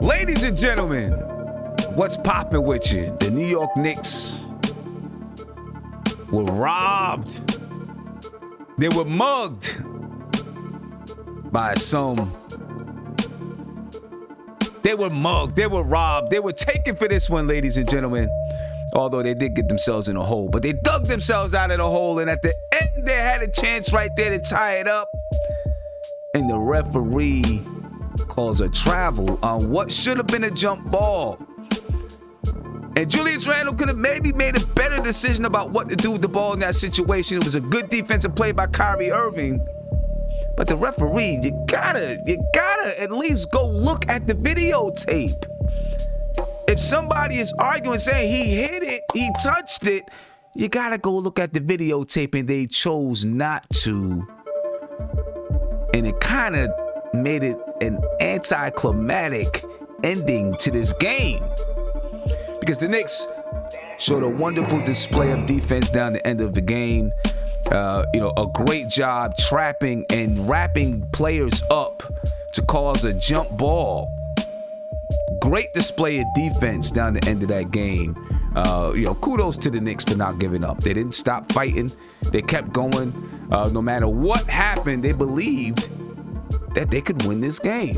Ladies and gentlemen, what's poppin' with you? The New York Knicks were robbed. They were mugged by some. They were mugged. They were robbed. They were taken for this one, ladies and gentlemen. Although they did get themselves in a hole. But they dug themselves out of the hole. And at the end, they had a chance right there to tie it up. And the referee calls a travel on what should have been a jump ball. And Julius Randle could have maybe made a better decision about what to do with the ball in that situation. It was a good defensive play by Kyrie Irving. But the referee, you gotta at least go look at the videotape. If somebody is arguing saying he hit it, he touched it, you gotta go look at the videotape, and they chose not to. And it kind of made it an anticlimactic ending to this game. Because the Knicks showed a wonderful display of defense down the end of the game. A great job trapping and wrapping players up to cause a jump ball. Great display of defense down the end of that game. Kudos to the Knicks for not giving up. They didn't stop fighting. They kept going. No matter what happened, they believed that they could win this game.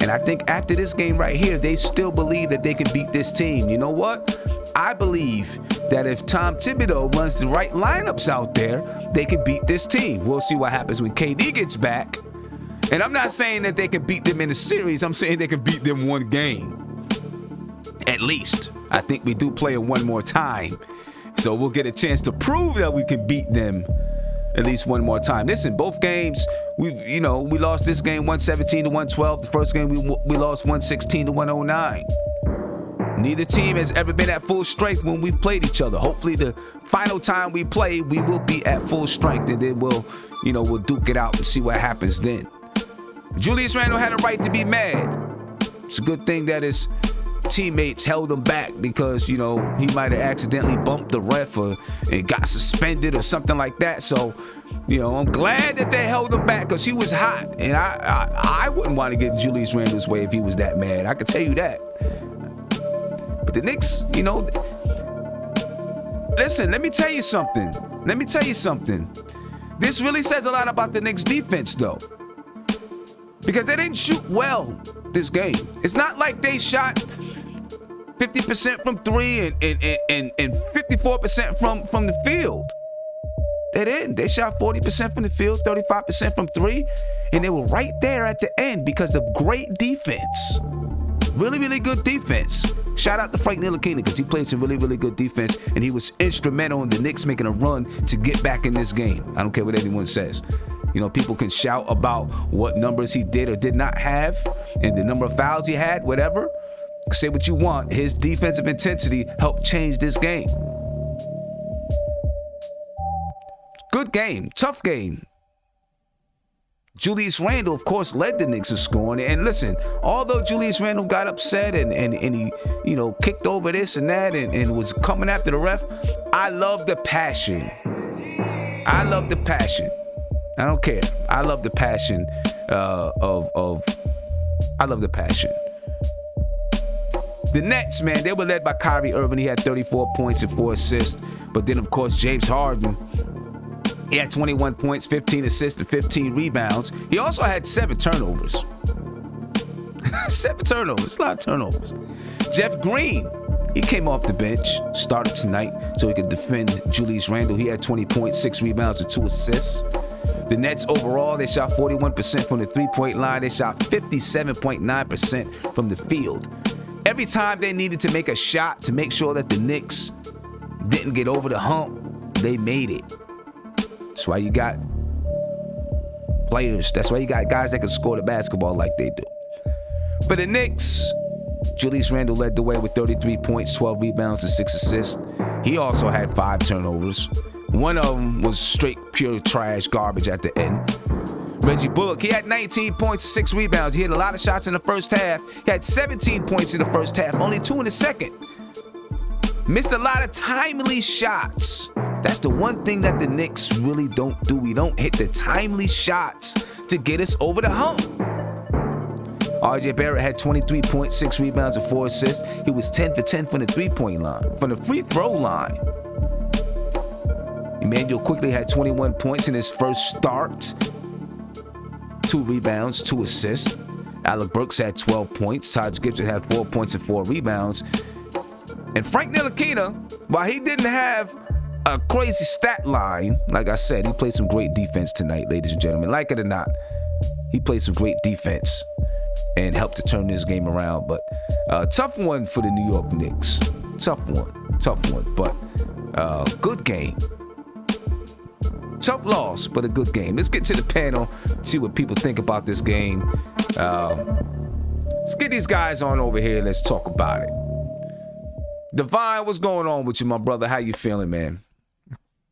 And I think after this game right here, they still believe that they can beat this team. You know what? I believe that if Tom Thibodeau runs the right lineups out there, they can beat this team. We'll see what happens when KD gets back. And I'm not saying that they can beat them in a series. I'm saying they can beat them one game. At least. I think we do play it one more time. So we'll get a chance to prove that we can beat them at least one more time. Listen, both games, we lost this game 117-112. The first game we lost 116-109. Neither team has ever been at full strength when we've played each other. Hopefully the final time we play, we will be at full strength, and then we'll duke it out and see what happens then. Julius Randle had a right to be mad. It's a good thing that his teammates held him back, because he might have accidentally bumped the ref and got suspended or something like that. So I'm glad that they held him back, because he was hot, and I wouldn't want to get Julius Randle's way if he was that mad. I could tell you that. But the Knicks, listen, let me tell you something. This really says a lot about the Knicks defense, though, because they didn't shoot well this game. It's not like they shot 50% from three and 54% from the field. They didn't. They shot 40% from the field, 35% from three, and they were right there at the end because of great defense. Really, really good defense. Shout out to Frank Ntilikina, because he played some really, really good defense, and he was instrumental in the Knicks making a run to get back in this game. I don't care what anyone says. People can shout about what numbers he did or did not have and the number of fouls he had, whatever. Say what you want. His defensive intensity helped change this game. Good game. Tough game. Julius Randle, of course, led the Knicks in scoring. And listen, although Julius Randle got upset and he, kicked over this and that and was coming after the ref, I love the passion. I love the passion. I don't care. I love the passion I love the passion. The Nets, man, they were led by Kyrie Irving. He had 34 points and 4 assists. But then, of course, James Harden, he had 21 points, 15 assists, and 15 rebounds. He also had 7 turnovers. 7 turnovers. A lot of turnovers. Jeff Green, he came off the bench, started tonight so he could defend Julius Randle. He had 20 points, 6 rebounds, and 2 assists. The Nets overall, they shot 41% from the three-point line. They shot 57.9% from the field. Every time they needed to make a shot to make sure that the Knicks didn't get over the hump, they made it. That's why you got players. That's why you got guys that can score the basketball like they do. For the Knicks, Julius Randle led the way with 33 points, 12 rebounds, and 6 assists. He also had 5 turnovers. One of them was straight pure trash garbage at the end. Reggie Bullock, he had 19 points and 6 rebounds. He hit a lot of shots in the first half. He had 17 points in the first half, only 2 in the second. Missed a lot of timely shots. That's the one thing that the Knicks really don't do. We don't hit the timely shots to get us over the hump. R.J. Barrett had 23 points, 6 rebounds, and 4 assists. He was 10 for 10 from the three-point line, from the free throw line. Emmanuel quickly had 21 points in his first start. 2 rebounds, 2 assists. Alec Burks had 12 points. Taj Gibson had 4 points and 4 rebounds. And Frank Ntilikina, while he didn't have a crazy stat line, like I said, he played some great defense tonight, ladies and gentlemen. Like it or not, he played some great defense and helped to turn this game around. But tough one for the New York Knicks. Tough one. But good game. Tough loss, but a good game. Let's get to the panel, see what people think about this game. Let's get these guys on over here. Let's talk about it. Divine, what's going on with you, my brother? How you feeling, man?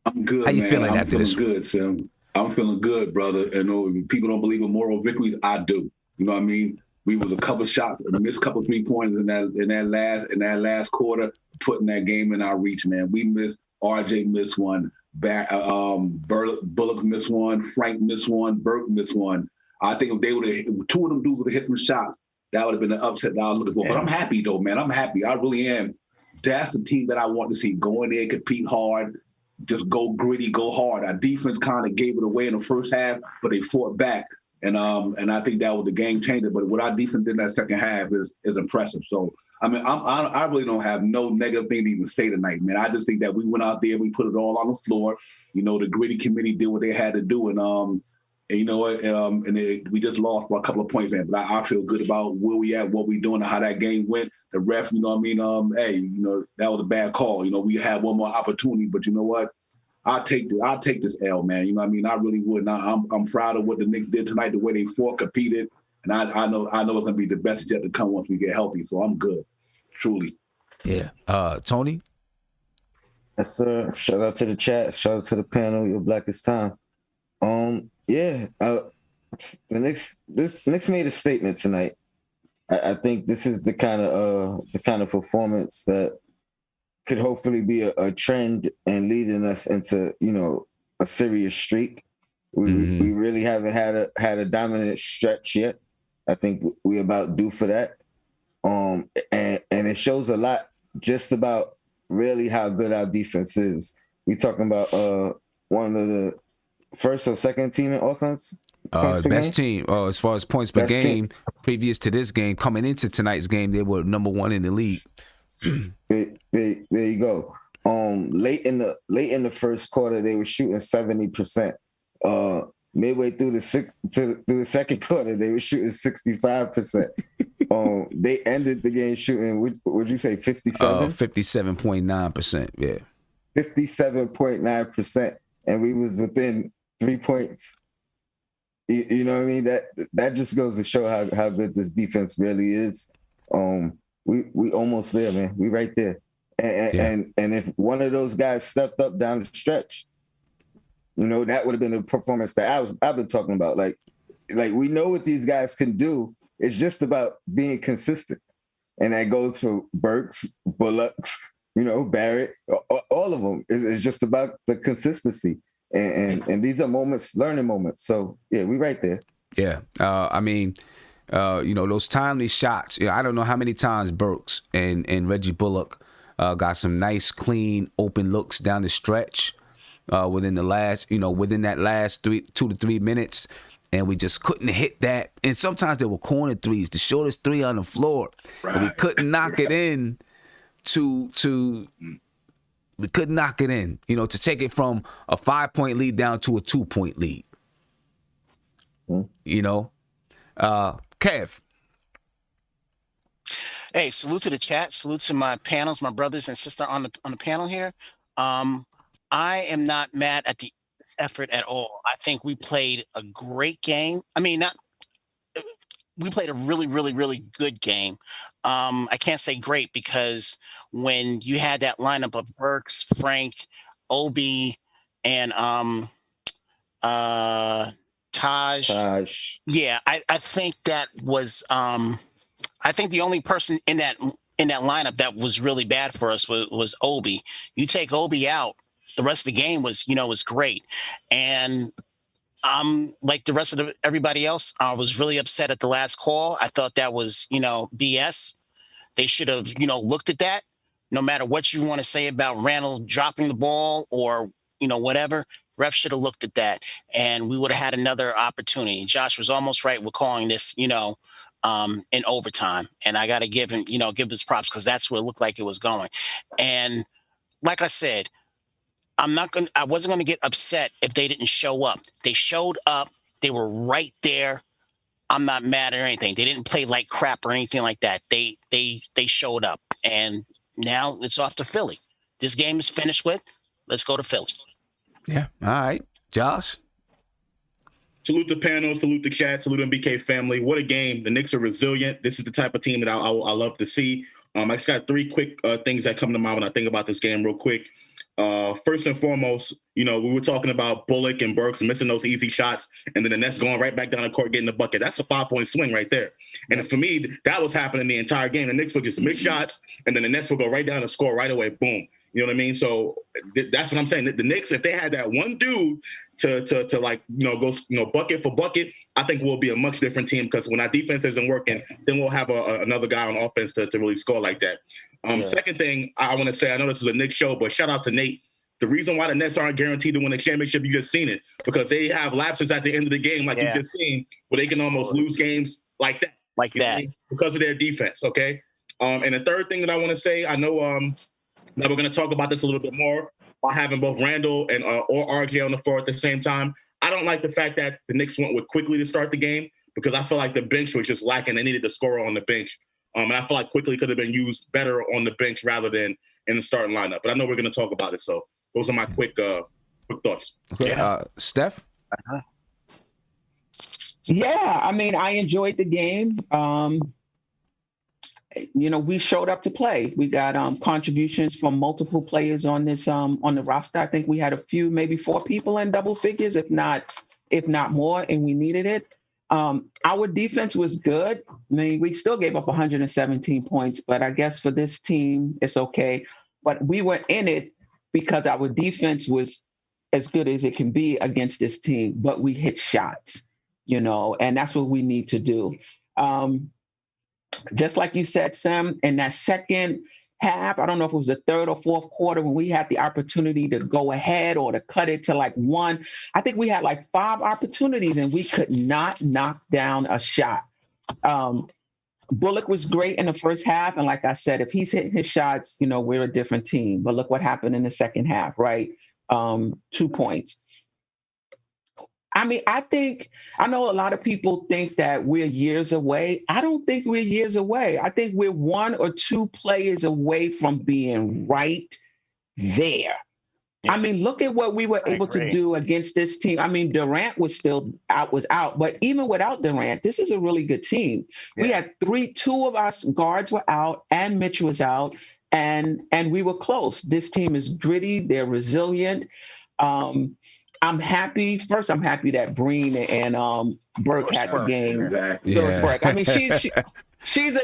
I'm good, How you man. feeling I'm after feeling this? good, Sam. I'm feeling good, brother. And people don't believe in moral victories. I do. You know what I mean? We was a couple shots, missed a couple 3-pointers in that last quarter, putting that game in our reach, man. We missed. RJ missed one. Bullock missed one. Frank missed one. Burke missed one. I think if they would have, 2 of them dudes would have hit them shots, that would have been the upset that I was looking for. But I'm happy though, man. I'm happy. I really am. That's the team that I want to see go in there, compete hard, just go gritty, go hard. Our defense kind of gave it away in the first half, but they fought back. And I think that was the game changer. But what our defense did in that second half is impressive. So, I mean, I really don't have no negative thing to even say tonight, man. I just think that we went out there, we put it all on the floor. You know, the gritty committee did what they had to do. And you know what? We just lost by a couple of points, man. But I feel good about where we at, what we doing, and how that game went. The ref, you know what I mean? Hey, you know, that was a bad call. You know, we had one more opportunity, but you know what? I'll take this L, man. You know what I mean? I really would. I'm proud of what the Knicks did tonight, the way they fought, competed. And I know it's going to be the best yet to come once we get healthy. So I'm good, truly. Yeah. Tony? Yes, sir. Shout out to the chat. Shout out to the panel. Your blackest time. Yeah. The Knicks made a statement tonight. I think this is the kind of performance that could hopefully be a trend and leading us into, you know, a serious streak. We really haven't had a dominant stretch yet. I think we about due for that. And it shows a lot just about really how good our defense is. We talking about one of the first or second team in offense. Best team as far as points per game. Previous to this game, coming into tonight's game, they were number 1 in the league. There you go. Late in the first quarter, they were shooting 70%. Midway through the second quarter, they were shooting 65%. They ended the game shooting. Would you say 57? 57.9%. Yeah, 57.9%, and we was within 3 points. You know what I mean? That just goes to show how good this defense really is. We almost there, man. We right there. And if one of those guys stepped up down the stretch, you know, that would have been the performance that I've been talking about. Like we know what these guys can do. It's just about being consistent. And that goes for Burks, Bullocks, you know, Barrett, all of them. It's just about the consistency. And these are moments, learning moments. So, yeah, we right there. Yeah. I mean, you know, those timely shots. You know, I don't know how many times Burks and Reggie Bullock got some nice, clean, open looks down the stretch within that last 2 to 3 minutes. And we just couldn't hit that. And sometimes there were corner threes, the shortest 3 on the floor. Right. And we couldn't knock it in we couldn't knock it in, you know, to take it from a 5-point lead down to a 2-point lead. You know? Kev. Hey, salute to the chat. Salute to my panels, my brothers and sister on the panel here. I am not mad at this effort at all. I think we played a great game. I mean, we played a really, really, really good game. I can't say great because when you had that lineup of Burks, Frank, Obi, and Taj. Yeah, I think that was I think the only person in that lineup that was really bad for us was Obi. You take Obi out, the rest of the game was great. And Like the rest of everybody else, I was really upset at the last call. I thought that was, BS. They should have, looked at that. No matter what you want to say about Randall dropping the ball or, whatever, ref should have looked at that and we would have had another opportunity. Josh was almost right with calling this, in overtime. And I got to give him, give his props because that's where it looked like it was going. And like I said, I wasn't going to get upset if they didn't show up. They showed up. They were right there. I'm not mad or anything. They didn't play like crap or anything like that. They showed up, and now it's off to Philly. This game is finished with. Let's go to Philly. Yeah. All right. Josh? Salute the panel, salute the chat, salute MBK family. What a game. The Knicks are resilient. This is the type of team that I love to see. I just got three quick things that come to mind when I think about this game real quick. First and foremost, we were talking about Bullock and Burks missing those easy shots, and then the Nets going right back down the court getting the bucket. That's a 5-point swing right there. And for me, that was happening the entire game. The Knicks would just miss shots, and then the Nets would go right down and score right away. Boom. You know what I mean? So that's what I'm saying. The Knicks, if they had that one dude to like, go, bucket for bucket, I think we'll be a much different team because when our defense isn't working, then we'll have another guy on offense to really score like that. Second thing I want to say, I know this is a Knicks show, but shout out to Nate. The reason why the Nets aren't guaranteed to win the championship, you just seen it, because they have lapses at the end of the game, like you just seen, where they can almost lose games like that. Because of their defense, okay? And the third thing that I want to say, I know that we're going to talk about this a little bit more by having both Randall and or RJ on the floor at the same time. I don't like the fact that the Knicks went with Quickly to start the game because I feel like the bench was just lacking. They needed to score on the bench. And I feel like Quickly could have been used better on the bench rather than in the starting lineup. But I know we're going to talk about it. So those are my quick thoughts. Okay. Steph? Yeah, I mean, I enjoyed the game. We showed up to play. We got contributions from multiple players on this on the roster. I think we had a few, maybe 4 people in double figures, if not more, and we needed it. Our defense was good. I mean, we still gave up 117 points, but I guess for this team, it's okay. But we were in it because our defense was as good as it can be against this team, but we hit shots, and that's what we need to do. Just like you said, Sam, in that second half, I don't know if it was the third or fourth quarter when we had the opportunity to go ahead or to cut it to like 1. I think we had like 5 opportunities and we could not knock down a shot. Bullock was great in the first half. And like I said, if he's hitting his shots, we're a different team. But look what happened in the second half, right? 2 points. I mean, I know a lot of people think that we're years away. I don't think we're years away. I think we're 1 or 2 players away from being right there. Yeah. I mean, look at what we were able to do against this team. I mean, Durant was out, but even without Durant, this is a really good team. Yeah. We had 2 of us guards were out and Mitch was out and we were close. This team is gritty. They're resilient. I'm happy that Breen and Burke had the game. Exactly. Yeah. I mean, she's a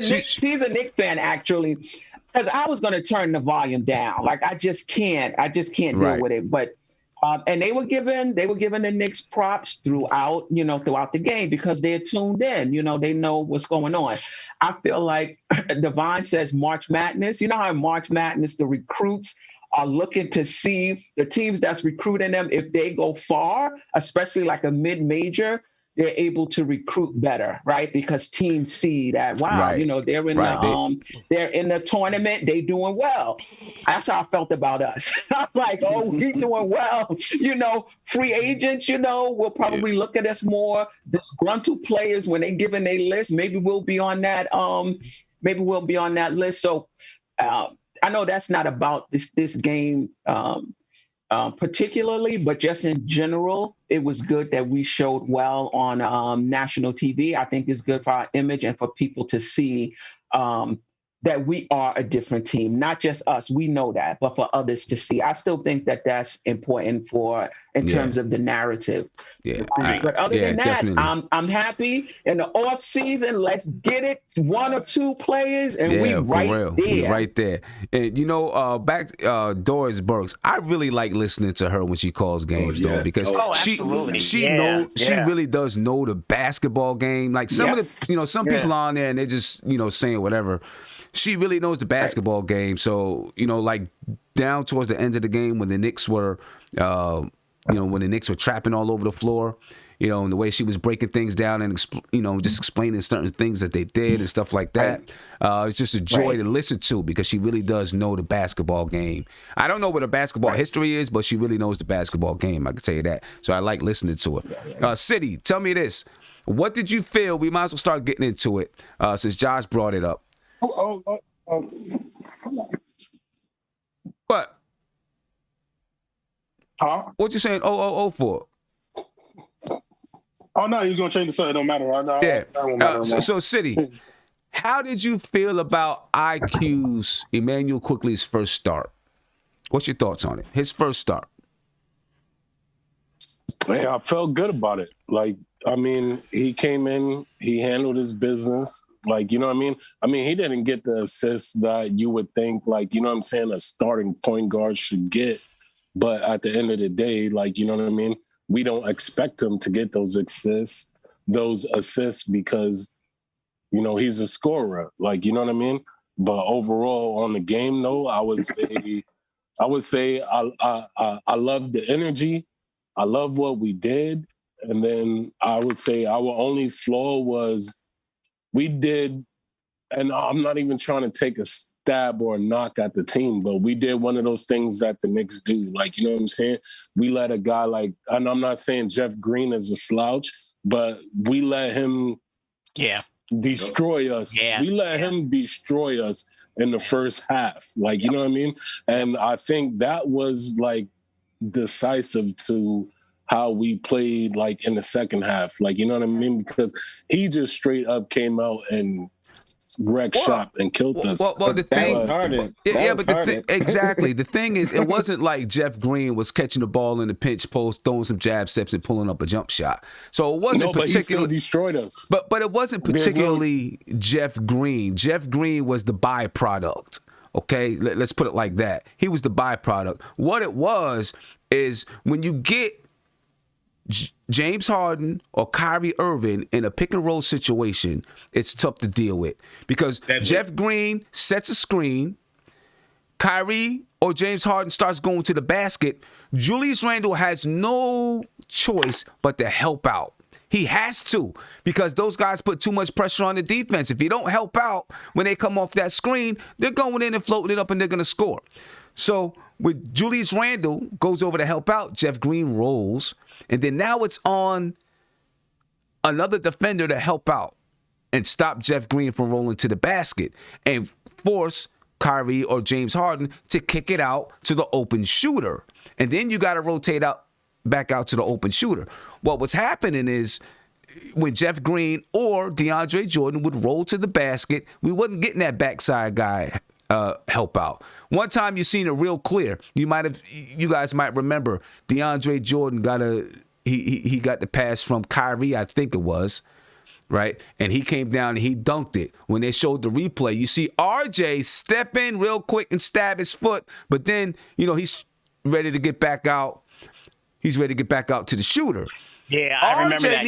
Knicks fan actually, because I was going to turn the volume down. Like I just can't deal with it. But and they were giving the Knicks props throughout the game because they're tuned in. They know what's going on. I feel like Devon says March Madness. You know how in March Madness the recruits are looking to see the teams that's recruiting them. If they go far, especially like a mid-major, they're able to recruit better, right? Because teams see that, wow, they're in they're in the tournament, they doing well. That's how I felt about us. I'm like, oh, we doing well. Free agents, will probably look at us more. Disgruntled players, when they give in their list, maybe we'll be on that. List. So I know that's not about this game particularly, but just in general, it was good that we showed well on national TV. I think it's good for our image and for people to see that we are a different team, not just us. We know that, but for others to see. I still think that that's important in terms of the narrative. Yeah. But other than that, definitely. I'm happy. In the off season, let's get it. 1 or 2 players, and we for right real. there. We right there. And back Doris Burks. I really like listening to her when she calls games, though, because absolutely. she really does know the basketball game. Like some of the some people on there and they're just saying whatever. She really knows the basketball game. So, like down towards the end of the game when the Knicks were, when the Knicks were trapping all over the floor, and the way she was breaking things down and, just explaining certain things that they did and stuff like that. It's just a joy to listen to because she really does know the basketball game. I don't know what her basketball history is, but she really knows the basketball game. I can tell you that. So I like listening to her. City, tell me this. What did you feel? We might as well start getting into it since Josh brought it up. What? Huh? What you saying? For? Oh no, you're gonna change the subject. It don't matter. So City, how did you feel about IQ's Emmanuel Quickly's first start? What's your thoughts on it? His first start. Yeah, I felt good about it. He came in, he handled his business. You know what I mean? He didn't get the assists that you would think, a starting point guard should get. But at the end of the day, you know what I mean? We don't expect him to get those assists because, he's a scorer. You know what I mean? But overall on the game, though, I would say I love the energy. I love what we did. And then I would say our only flaw was we did, and I'm not even trying to take a stab or a knock at the team, but we did one of those things that the Knicks do. You know what I'm saying? We let a guy and I'm not saying Jeff Green is a slouch, but we let him destroy us. Yeah. We let him destroy us in the first half. You know what I mean? And I think that was decisive to how we played in the second half. You know what I mean? Because he just straight up came out and wrecked shop and killed us. Well, the thing, exactly. The thing is, it wasn't like Jeff Green was catching the ball in the pinch post, throwing some jab steps and pulling up a jump shot. So it wasn't but he still destroyed us. But it wasn't particularly Jeff Green. Jeff Green was the byproduct. Okay, let's put it like that. He was the byproduct. What it was is when you get James Harden or Kyrie Irving in a pick and roll situation, it's tough to deal with because Jeff Green sets a screen. Kyrie or James Harden starts going to the basket. Julius Randle has no choice but to help out. He has to because those guys put too much pressure on the defense. If you don't help out when they come off that screen, they're going in and floating it up and they're going to score. So when Julius Randle goes over to help out, Jeff Green rolls. And then now it's on another defender to help out and stop Jeff Green from rolling to the basket and force Kyrie or James Harden to kick it out to the open shooter. And then you got to rotate back out to the open shooter. What's happening is when Jeff Green or DeAndre Jordan would roll to the basket, we wasn't getting that backside guy help out. One time you seen it real clear. You guys might remember DeAndre Jordan got he got the pass from Kyrie, I think it was, right? And he came down and he dunked it. When they showed the replay, you see RJ step in real quick and stab his foot, but then he's ready to get back out. He's ready to get back out to the shooter. Yeah, I remember that.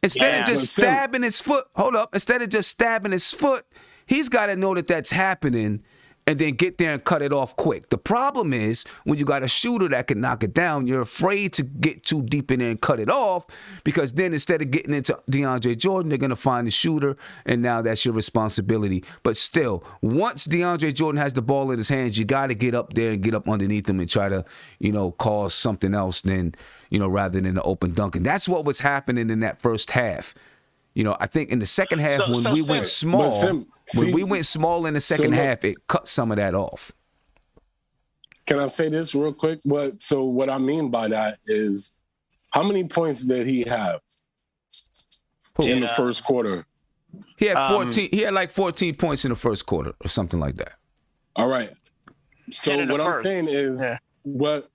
Instead of just stabbing his foot, instead of just stabbing his foot, he's got to know that that's happening and then get there and cut it off quick. The problem is when you got a shooter that can knock it down, you're afraid to get too deep in there and cut it off because then instead of getting into DeAndre Jordan, they're going to find the shooter, and now that's your responsibility. But still, once DeAndre Jordan has the ball in his hands, you got to get up there and get up underneath him and try to, cause something else rather than the open dunk. And that's what was happening in that first half. I think in the second half when we went small in the second half, it cut some of that off. Can I say this real quick? What I mean by that is, how many points did he have in the first quarter? He had 14. He had like 14 points in the first quarter or something like that. All right. So what I'm saying is what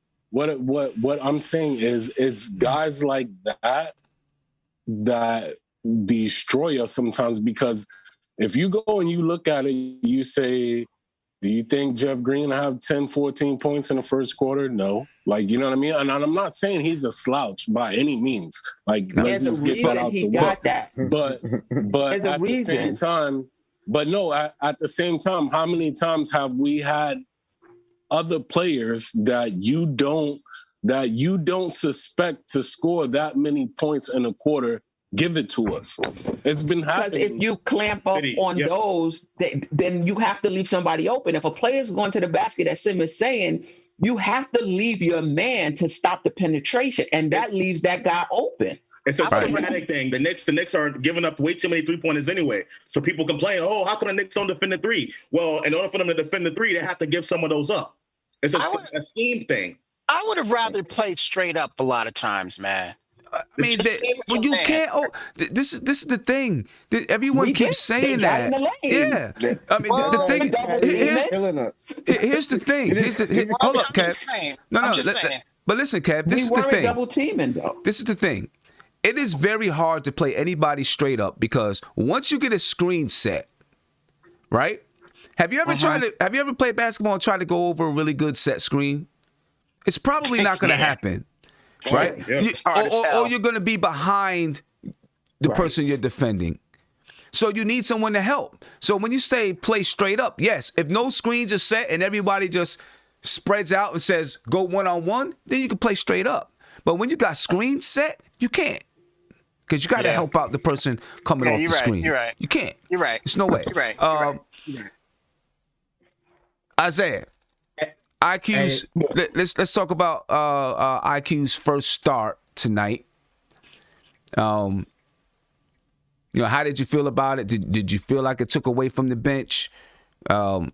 I'm saying is guys like that destroy us sometimes, because if you go and you look at it, you say, do you think Jeff Green have 10, 14 points in the first quarter? No. Like, you know what I mean? And I'm not saying he's a slouch by any means. Like, let's just get that out the way. But at the same time, at the same time, how many times have we had other players that you don't suspect to score that many points in a quarter give it to us? It's been happening. Because if you clamp up on those, then you have to leave somebody open. If a player's going to the basket, as Sim is saying, you have to leave your man to stop the penetration, and that leaves that guy open. It's a sporadic thing. The Knicks are giving up way too many three-pointers anyway. So people complain, oh, how come the Knicks don't defend the three? Well, in order for them to defend the three, they have to give some of those up. It's a scheme thing. I would have rather played straight up a lot of times, man. I mean, you can't. Oh, this is the thing. Everyone keeps saying that. Yeah. I mean, the thing. Here's the thing. Hold up, Kev. No. But listen, Kev. This is the thing. Double teaming, though. This is the thing. It is very hard to play anybody straight up, because once you get a screen set, right? Have you ever played basketball and tried to go over a really good set screen? It's probably not going to happen. Right? Or you're going to be behind the person you're defending. So you need someone to help. So when you say play straight up, yes, if no screens are set and everybody just spreads out and says go one-on-one, then you can play straight up. But when you got screens set, you can't. Because you got to help out the person coming off the screen. You're right. You can't. You're right. There's no way. You're right. Isaiah. IQ's. Let's talk about IQ's first start tonight. How did you feel about it? Did you feel like it took away from the bench? I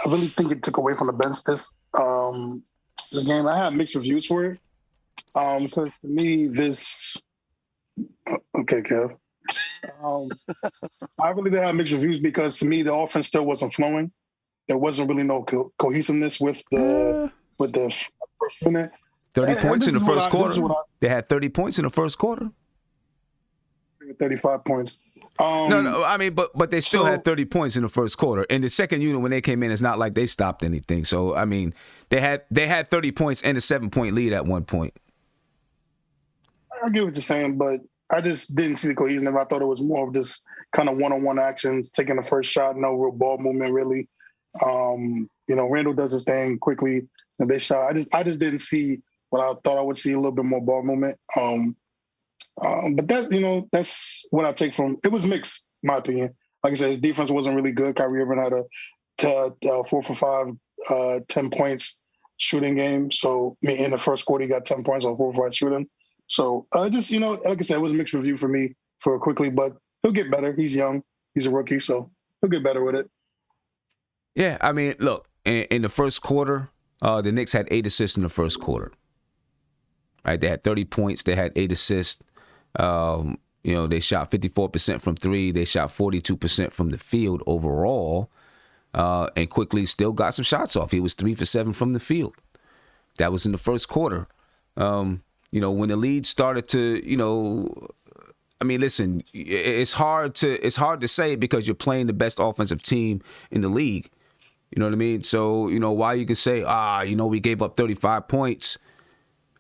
really think it took away from the bench this game. I have mixed reviews for it. Because to me, okay, Kev. I really did have mixed reviews, because to me the offense still wasn't flowing. There wasn't really no cohesiveness with the first minute. 30 points in the first quarter. They had 30 points in the first quarter. 35 points. No. I mean, but they still had 30 points in the first quarter. In the second unit, when they came in, it's not like they stopped anything. So I mean, they had 30 points and a 7-point lead at one point. I get what you're saying, but I just didn't see the cohesion. I thought it was more of just kind of one-on-one actions, taking the first shot, no real ball movement, really. Randall does his thing quickly, and they shot. I just didn't see what I thought I would see, a little bit more ball movement. But that's what I take from it. Was mixed, in my opinion. Like I said, his defense wasn't really good. Kyrie Irving had a 4 for 5, 10 points shooting game. So in the first quarter, he got 10 points on 4 for 5 shooting. So like I said, it was a mixed review for me for quickly, but he'll get better. He's young. He's a rookie, so he'll get better with it. Yeah, I mean, look, in the first quarter, the Knicks had 8 assists in the first quarter. Right, they had 30 points. They had 8 assists. They shot 54% from 3. They shot 42% from the field overall, and quickly still got some shots off. He was 3 for 7 from the field. That was in the first quarter. When the lead started to, listen, it's hard to say, because you're playing the best offensive team in the league. You know what I mean? So, while you can say, we gave up 35 points,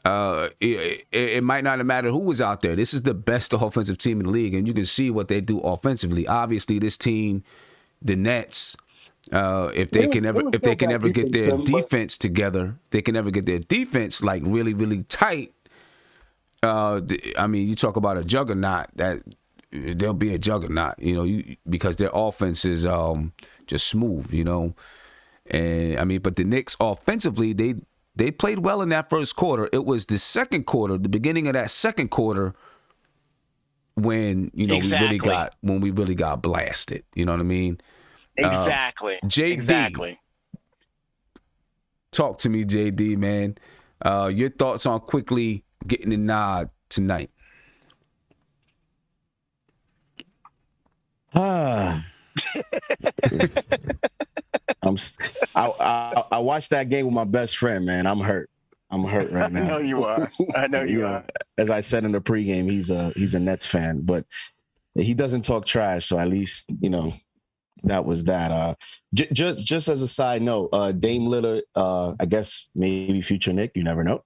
it might not have mattered who was out there. This is the best offensive team in the league, and you can see what they do offensively. Obviously, this team, the Nets, if they can ever get their defense together, they can ever get their defense like really, really tight. You talk about a juggernaut, that they'll be a juggernaut, because their offense is just smooth, and but the Knicks offensively, they played well in that first quarter. It was the second quarter, the beginning of that second quarter, when we really got blasted. You know what I mean? Exactly. JD, exactly. Talk to me, JD, man. Your thoughts on quickly getting the nod tonight? I watched that game with my best friend, man. I'm hurt right now. I know you are. You are. As I said in the pregame, he's a Nets fan, but he doesn't talk trash. So at least, that was that. Just as a side note, Dame Lillard, I guess maybe future Nick, you never know.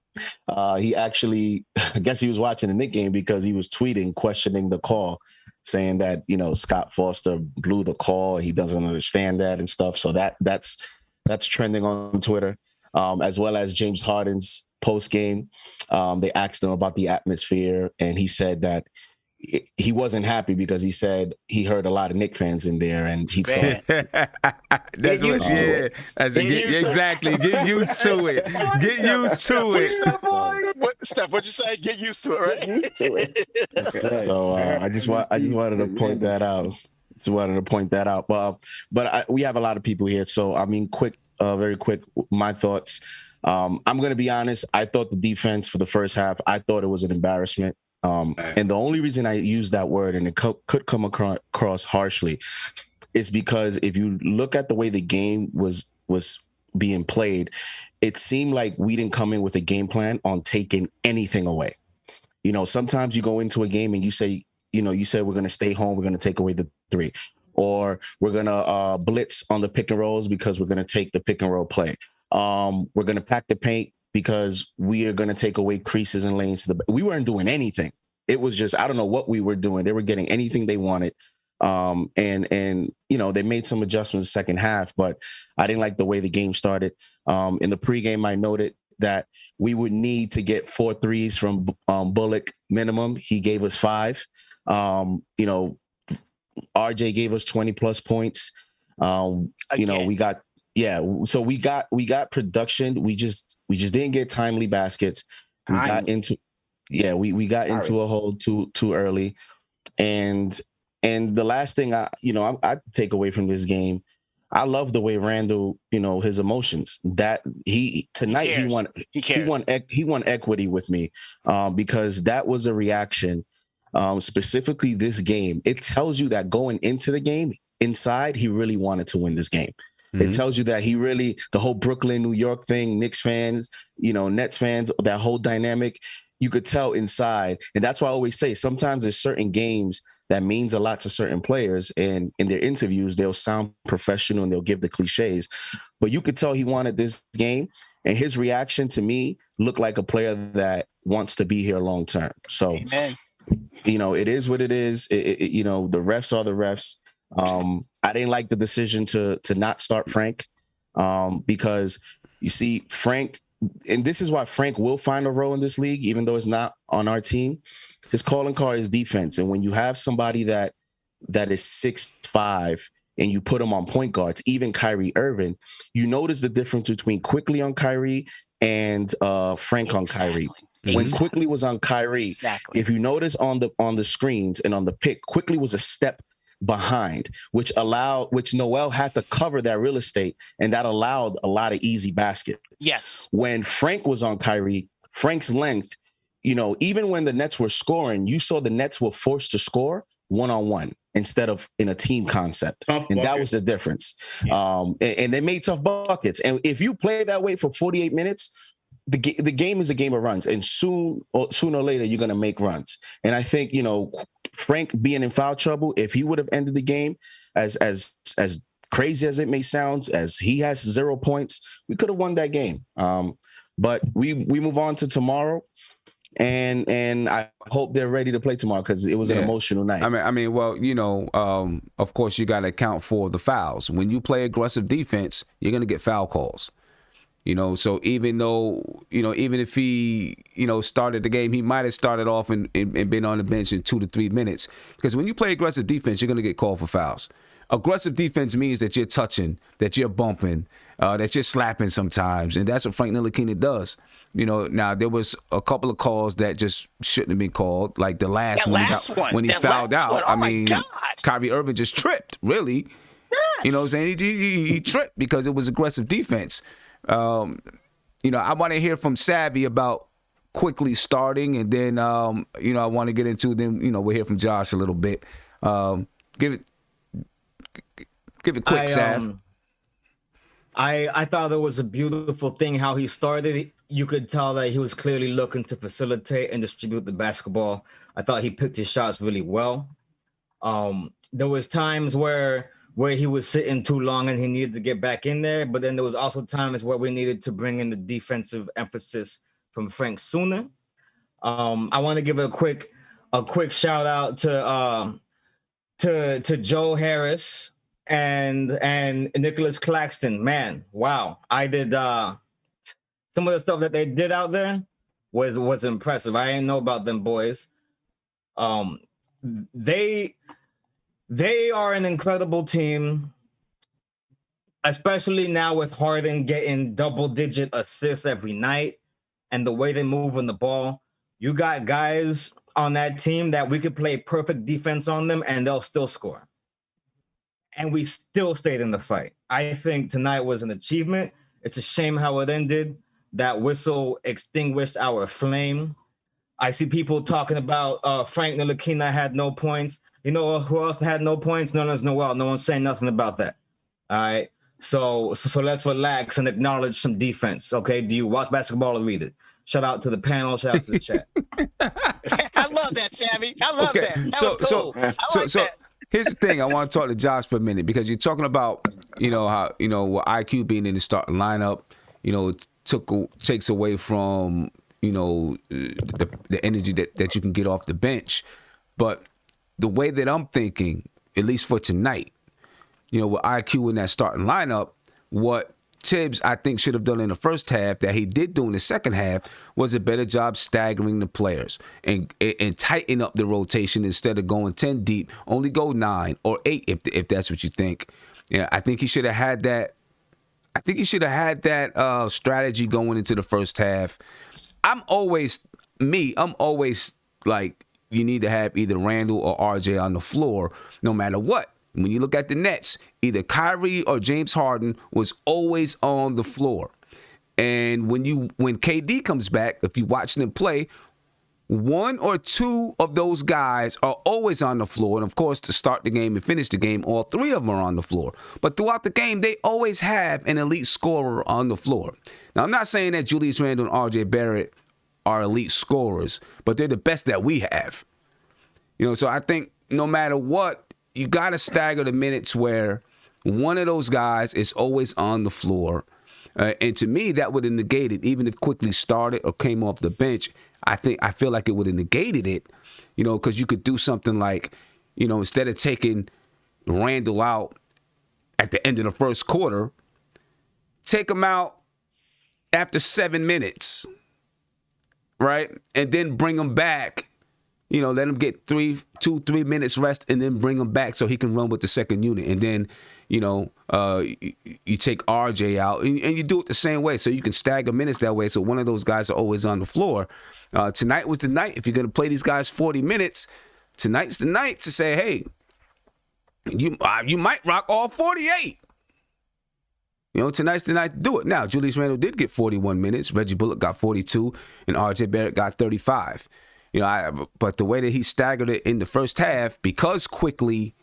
He actually, I guess he was watching the Nick game because he was tweeting, questioning the call, saying that, Scott Foster blew the call. He doesn't understand that and stuff. So that's trending on Twitter, as well as James Harden's post game. They asked him about the atmosphere, and he said that he wasn't happy because he said he heard a lot of Knicks fans in there, and he thought that's what. Yeah, exactly. Get used to it. Get used to it. Steph, what'd you say? Get used to it, right? Get used to it. So I just wanted to point that out. But we have a lot of people here, so I mean, very quick, my thoughts. I'm going to be honest. I thought the defense for the first half, I thought it was an embarrassment. And the only reason I use that word, and it could come across harshly, is because if you look at the way the game was being played, it seemed like we didn't come in with a game plan on taking anything away. Sometimes you go into a game and you say we're going to stay home, we're going to take away the three, or we're going to blitz on the pick and rolls because we're going to take the pick and roll play. We're going to pack the paint because we are going to take away creases and lanes. We weren't doing anything. It was just, I don't know what we were doing. They were getting anything they wanted. And they made some adjustments the second half, but I didn't like the way the game started. In the pregame, I noted that we would need to get 4 threes from Bullock minimum. He gave us 5. RJ gave us 20 plus points. We got, so we got production. We just didn't get timely baskets. We got into a hole too early. And the last thing I take away from this game, I love the way Randall, his emotions, that he won equity with me, because that was a reaction, specifically this game. It tells you that going into the game inside, he really wanted to win this game. It tells you that the whole Brooklyn, New York thing, Knicks fans, Nets fans, that whole dynamic, you could tell inside. And that's why I always say, sometimes there's certain games that means a lot to certain players, and in their interviews, they'll sound professional and they'll give the cliches, but you could tell he wanted this game, and his reaction to me looked like a player that wants to be here long term. So, Amen. It is what it is. The refs are the refs. I didn't like the decision to not start Frank, because you see Frank, and this is why Frank will find a role in this league, even though it's not on our team. His calling card is defense. And when you have somebody that is 6'5", and you put him on point guards, even Kyrie Irving, you notice the difference between Quickly on Kyrie and Frank on Kyrie. When Quickly was on Kyrie, if you notice on the screens and on the pick, Quickly was a step behind, which Noel had to cover that real estate, and that allowed a lot of easy baskets. Yes. When Frank was on Kyrie, Frank's length, even when the Nets were scoring, you saw the Nets were forced to score one-on-one instead of in a team concept. That was the difference. Yeah. And they made tough buckets. And if you play that way for 48 minutes, the game is a game of runs, and sooner or later you're going to make runs. And I think Frank being in foul trouble, if he would have ended the game as crazy as it may sound, as he has 0 points, we could have won that game. But we move on to tomorrow, and I hope they're ready to play tomorrow, because it was an emotional night. I mean, well, of course you got to account for the fouls. When you play aggressive defense, you're going to get foul calls. So even though, even if he, started the game, he might have started off and been on the bench in 2 to 3 minutes. Because when you play aggressive defense, you're going to get called for fouls. Aggressive defense means that you're touching, that you're bumping, that you're slapping sometimes. And that's what Frank Ntilikina does. Now there was a couple of calls that just shouldn't have been called, like the last one when he fouled out. I mean, Kyrie Irving just tripped, really. Yes. You know what I'm saying? He tripped because it was aggressive defense. I want to hear from Savvy about quickly starting, and then you know, I want to get into, then you know, we'll hear from Josh a little bit. Give it quick, Sav. I thought it was a beautiful thing how he started. You could tell that he was clearly looking to facilitate and distribute the basketball. I thought he picked his shots really well. There was times where he was sitting too long and he needed to get back in there, but then there was also times where we needed to bring in the defensive emphasis from Frank Sooner. I want to give a quick shout out to Joe Harris and Nicholas Claxton. Man, wow. I did some of the stuff that they did out there was impressive. I didn't know about them boys. They are an incredible team, especially now with Harden getting double-digit assists every night and the way they move on the ball. You got guys on that team that we could play perfect defense on them and they'll still score. And we still stayed in the fight. I think tonight was an achievement. It's a shame how it ended. That whistle extinguished our flame. I see people talking about Frank Ntilikina had no points. You know who else had no points? No one's saying nothing about that. All right. So let's relax and acknowledge some defense. Okay. Do you watch basketball or read it? Shout out to the panel. Shout out to the chat. I love that, Sammy. I love that. That was cool. I like that. Here's the thing. I want to talk to Josh for a minute because you're talking about, you know, how, you know, IQ being in the starting lineup, you know, takes away from, you know, the energy that you can get off the bench. But the way that I'm thinking, at least for tonight, you know, with IQ in that starting lineup, what Tibbs, I think, should have done in the first half that he did do in the second half was a better job staggering the players and tighten up the rotation instead of going 10 deep. Only go 9 or 8 if that's what you think. Yeah, I think he should have had that. I think he should have had that strategy going into the first half. I'm always like, you need to have either Randall or RJ on the floor no matter what. When you look at the Nets, either Kyrie or James Harden was always on the floor. And when KD comes back, if you're watching him play, 1 or 2 of those guys are always on the floor. And, of course, to start the game and finish the game, all 3 of them are on the floor. But throughout the game, they always have an elite scorer on the floor. Now, I'm not saying that Julius Randle and RJ Barrett are elite scorers, but they're the best that we have. You know, so I think no matter what, you got to stagger the minutes where one of those guys is always on the floor. And to me, that would have negated, even if Quickly started or came off the bench, I feel like it would have negated it, you know, because you could do something like, you know, instead of taking Randall out at the end of the first quarter, take him out after 7 minutes, right? And then bring him back. You know, let him get 3 minutes rest and then bring him back so he can run with the second unit. And then, you know, you take RJ out and you do it the same way so you can stagger minutes that way so one of those guys are always on the floor. Tonight was the night. If you're going to play these guys 40 minutes, tonight's the night to say, hey, you might rock all 48. You know, tonight's the night to do it. Now, Julius Randle did get 41 minutes. Reggie Bullock got 42 and RJ Barrett got 35. You know, but the way that he staggered it in the first half, because Quickly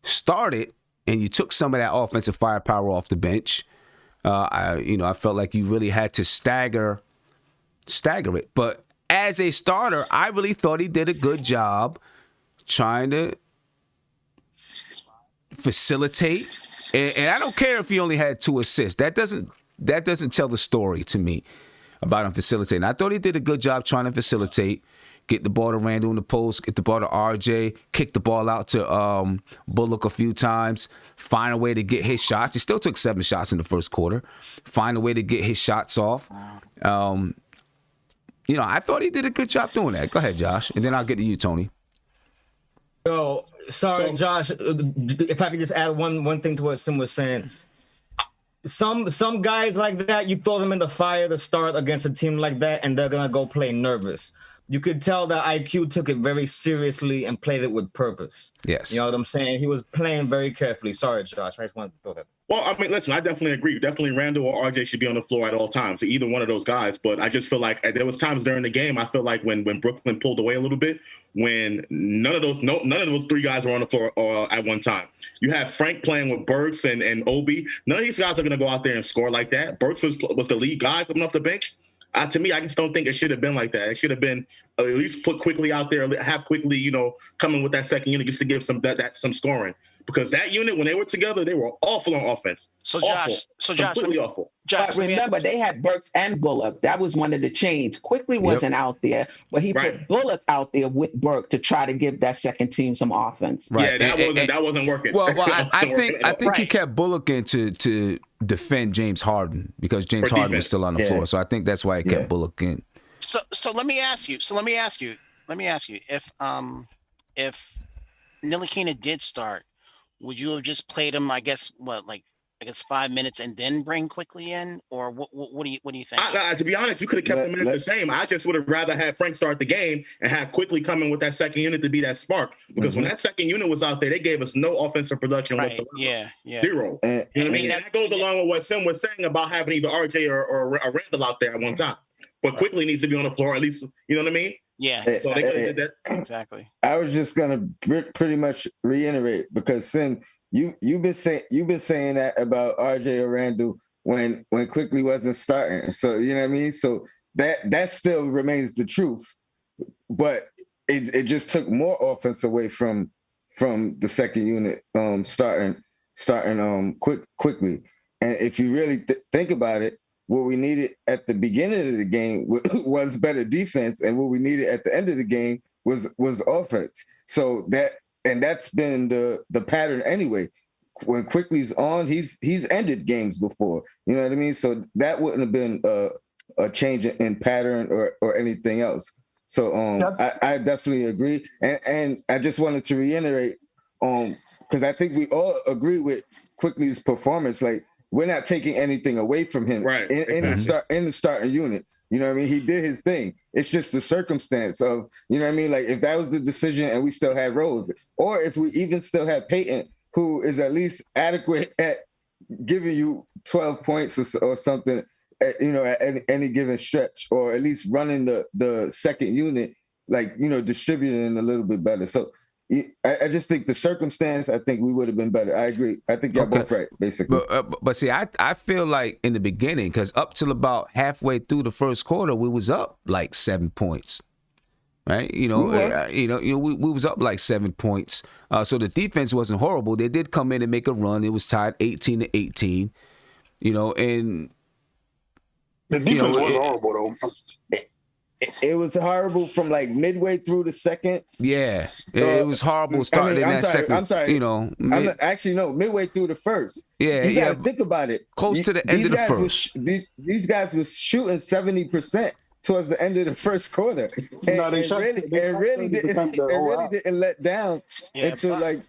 started and you took some of that offensive firepower off the bench, I felt like you really had to stagger it. But as a starter, I really thought he did a good job trying to facilitate. And I don't care if he only had 2 assists. That doesn't tell the story to me about him facilitating. I thought he did a good job trying to facilitate. Get the ball to Randall in the post, get the ball to RJ, kick the ball out to Bullock a few times, find a way to get his shots. He still took 7 shots in the first quarter. Find a way to get his shots off. You know, I thought he did a good job doing that. Go ahead, Josh, and then I'll get to you, Tony. Oh, sorry, Josh. If I could just add one thing to what Sim was saying. Some guys like that, you throw them in the fire to start against a team like that, and they're going to go play nervous. You could tell that IQ took it very seriously and played it with purpose. Yes. You know what I'm saying? He was playing very carefully. Sorry, Josh. I just wanted to throw that. Well, I mean, listen, I definitely agree. Definitely Randall or RJ should be on the floor at all times, so either one of those guys. But I just feel like there was times during the game, I feel like when Brooklyn pulled away a little bit, when none of those three guys were on the floor at one time. You have Frank playing with Burks and Obi. None of these guys are going to go out there and score like that. Burks was the lead guy coming off the bench. To me, I just don't think it should have been like that. It should have been at least put Quickly out there, have Quickly, coming with that second unit just to give some scoring. Because that unit, when they were together, they were awful on offense. So awful. Josh, Completely awful. But remember, they had Burks and Bullock. That was one of the change. Quickly wasn't out there, but he put Bullock out there with Burke to try to give that second team some offense. Right. Yeah, that wasn't working. Well, I think he kept Bullock in to defend James Harden because James Harden was still on the floor. So I think that's why he kept Bullock in. So let me ask you. If Ntilikina did start, would you have just played him? I guess 5 minutes and then bring Quickly in, or what do you think? To be honest, you could have kept the minutes the same. I just would have rather had Frank start the game and have Quickly come in with that second unit to be that spark. Because when that second unit was out there, they gave us no offensive production whatsoever. Yeah. Zero. You know what I mean? That goes along with what Sim was saying about having either RJ or Randall out there at one time. But Quickly needs to be on the floor at least. You know what I mean? Yeah. So they could have did that. Exactly. I was just gonna pretty much reiterate because Sim, you've been saying that about RJ or Randall when Quickly wasn't starting. So you know what I mean. So that still remains the truth, but it just took more offense away from the second unit starting Quickly. And if you really think about it, what we needed at the beginning of the game was better defense, and what we needed at the end of the game was offense. So that's been the pattern anyway. When Quickly's on, he's ended games before. You know what I mean? So that wouldn't have been a change in pattern or anything else. So I definitely agree, and I just wanted to reiterate because I think we all agree with Quickly's performance. Like, we're not taking anything away from him in the starting unit. You know what I mean? He did his thing. It's just the circumstance of, you know what I mean? Like, if that was the decision and we still had Rose, or if we even still had Peyton, who is at least adequate at giving you 12 points or something, at any given stretch, or at least running the second unit, distributing a little bit better. So I just think the circumstance, I think we would have been better. I agree. I think y'all both right, basically. But see, I feel like in the beginning, because up till about halfway through the first quarter, we was up like 7 points, right? We was up like 7 points. So the defense wasn't horrible. They did come in and make a run. It was tied 18-18. And the defense was horrible though. It was horrible from like midway through the second. Yeah, it was horrible starting in that second. I'm sorry. Midway through the first. Yeah, you gotta think about it. Close to the end of the first. These guys was shooting 70% towards the end of the first quarter. And really didn't let down until like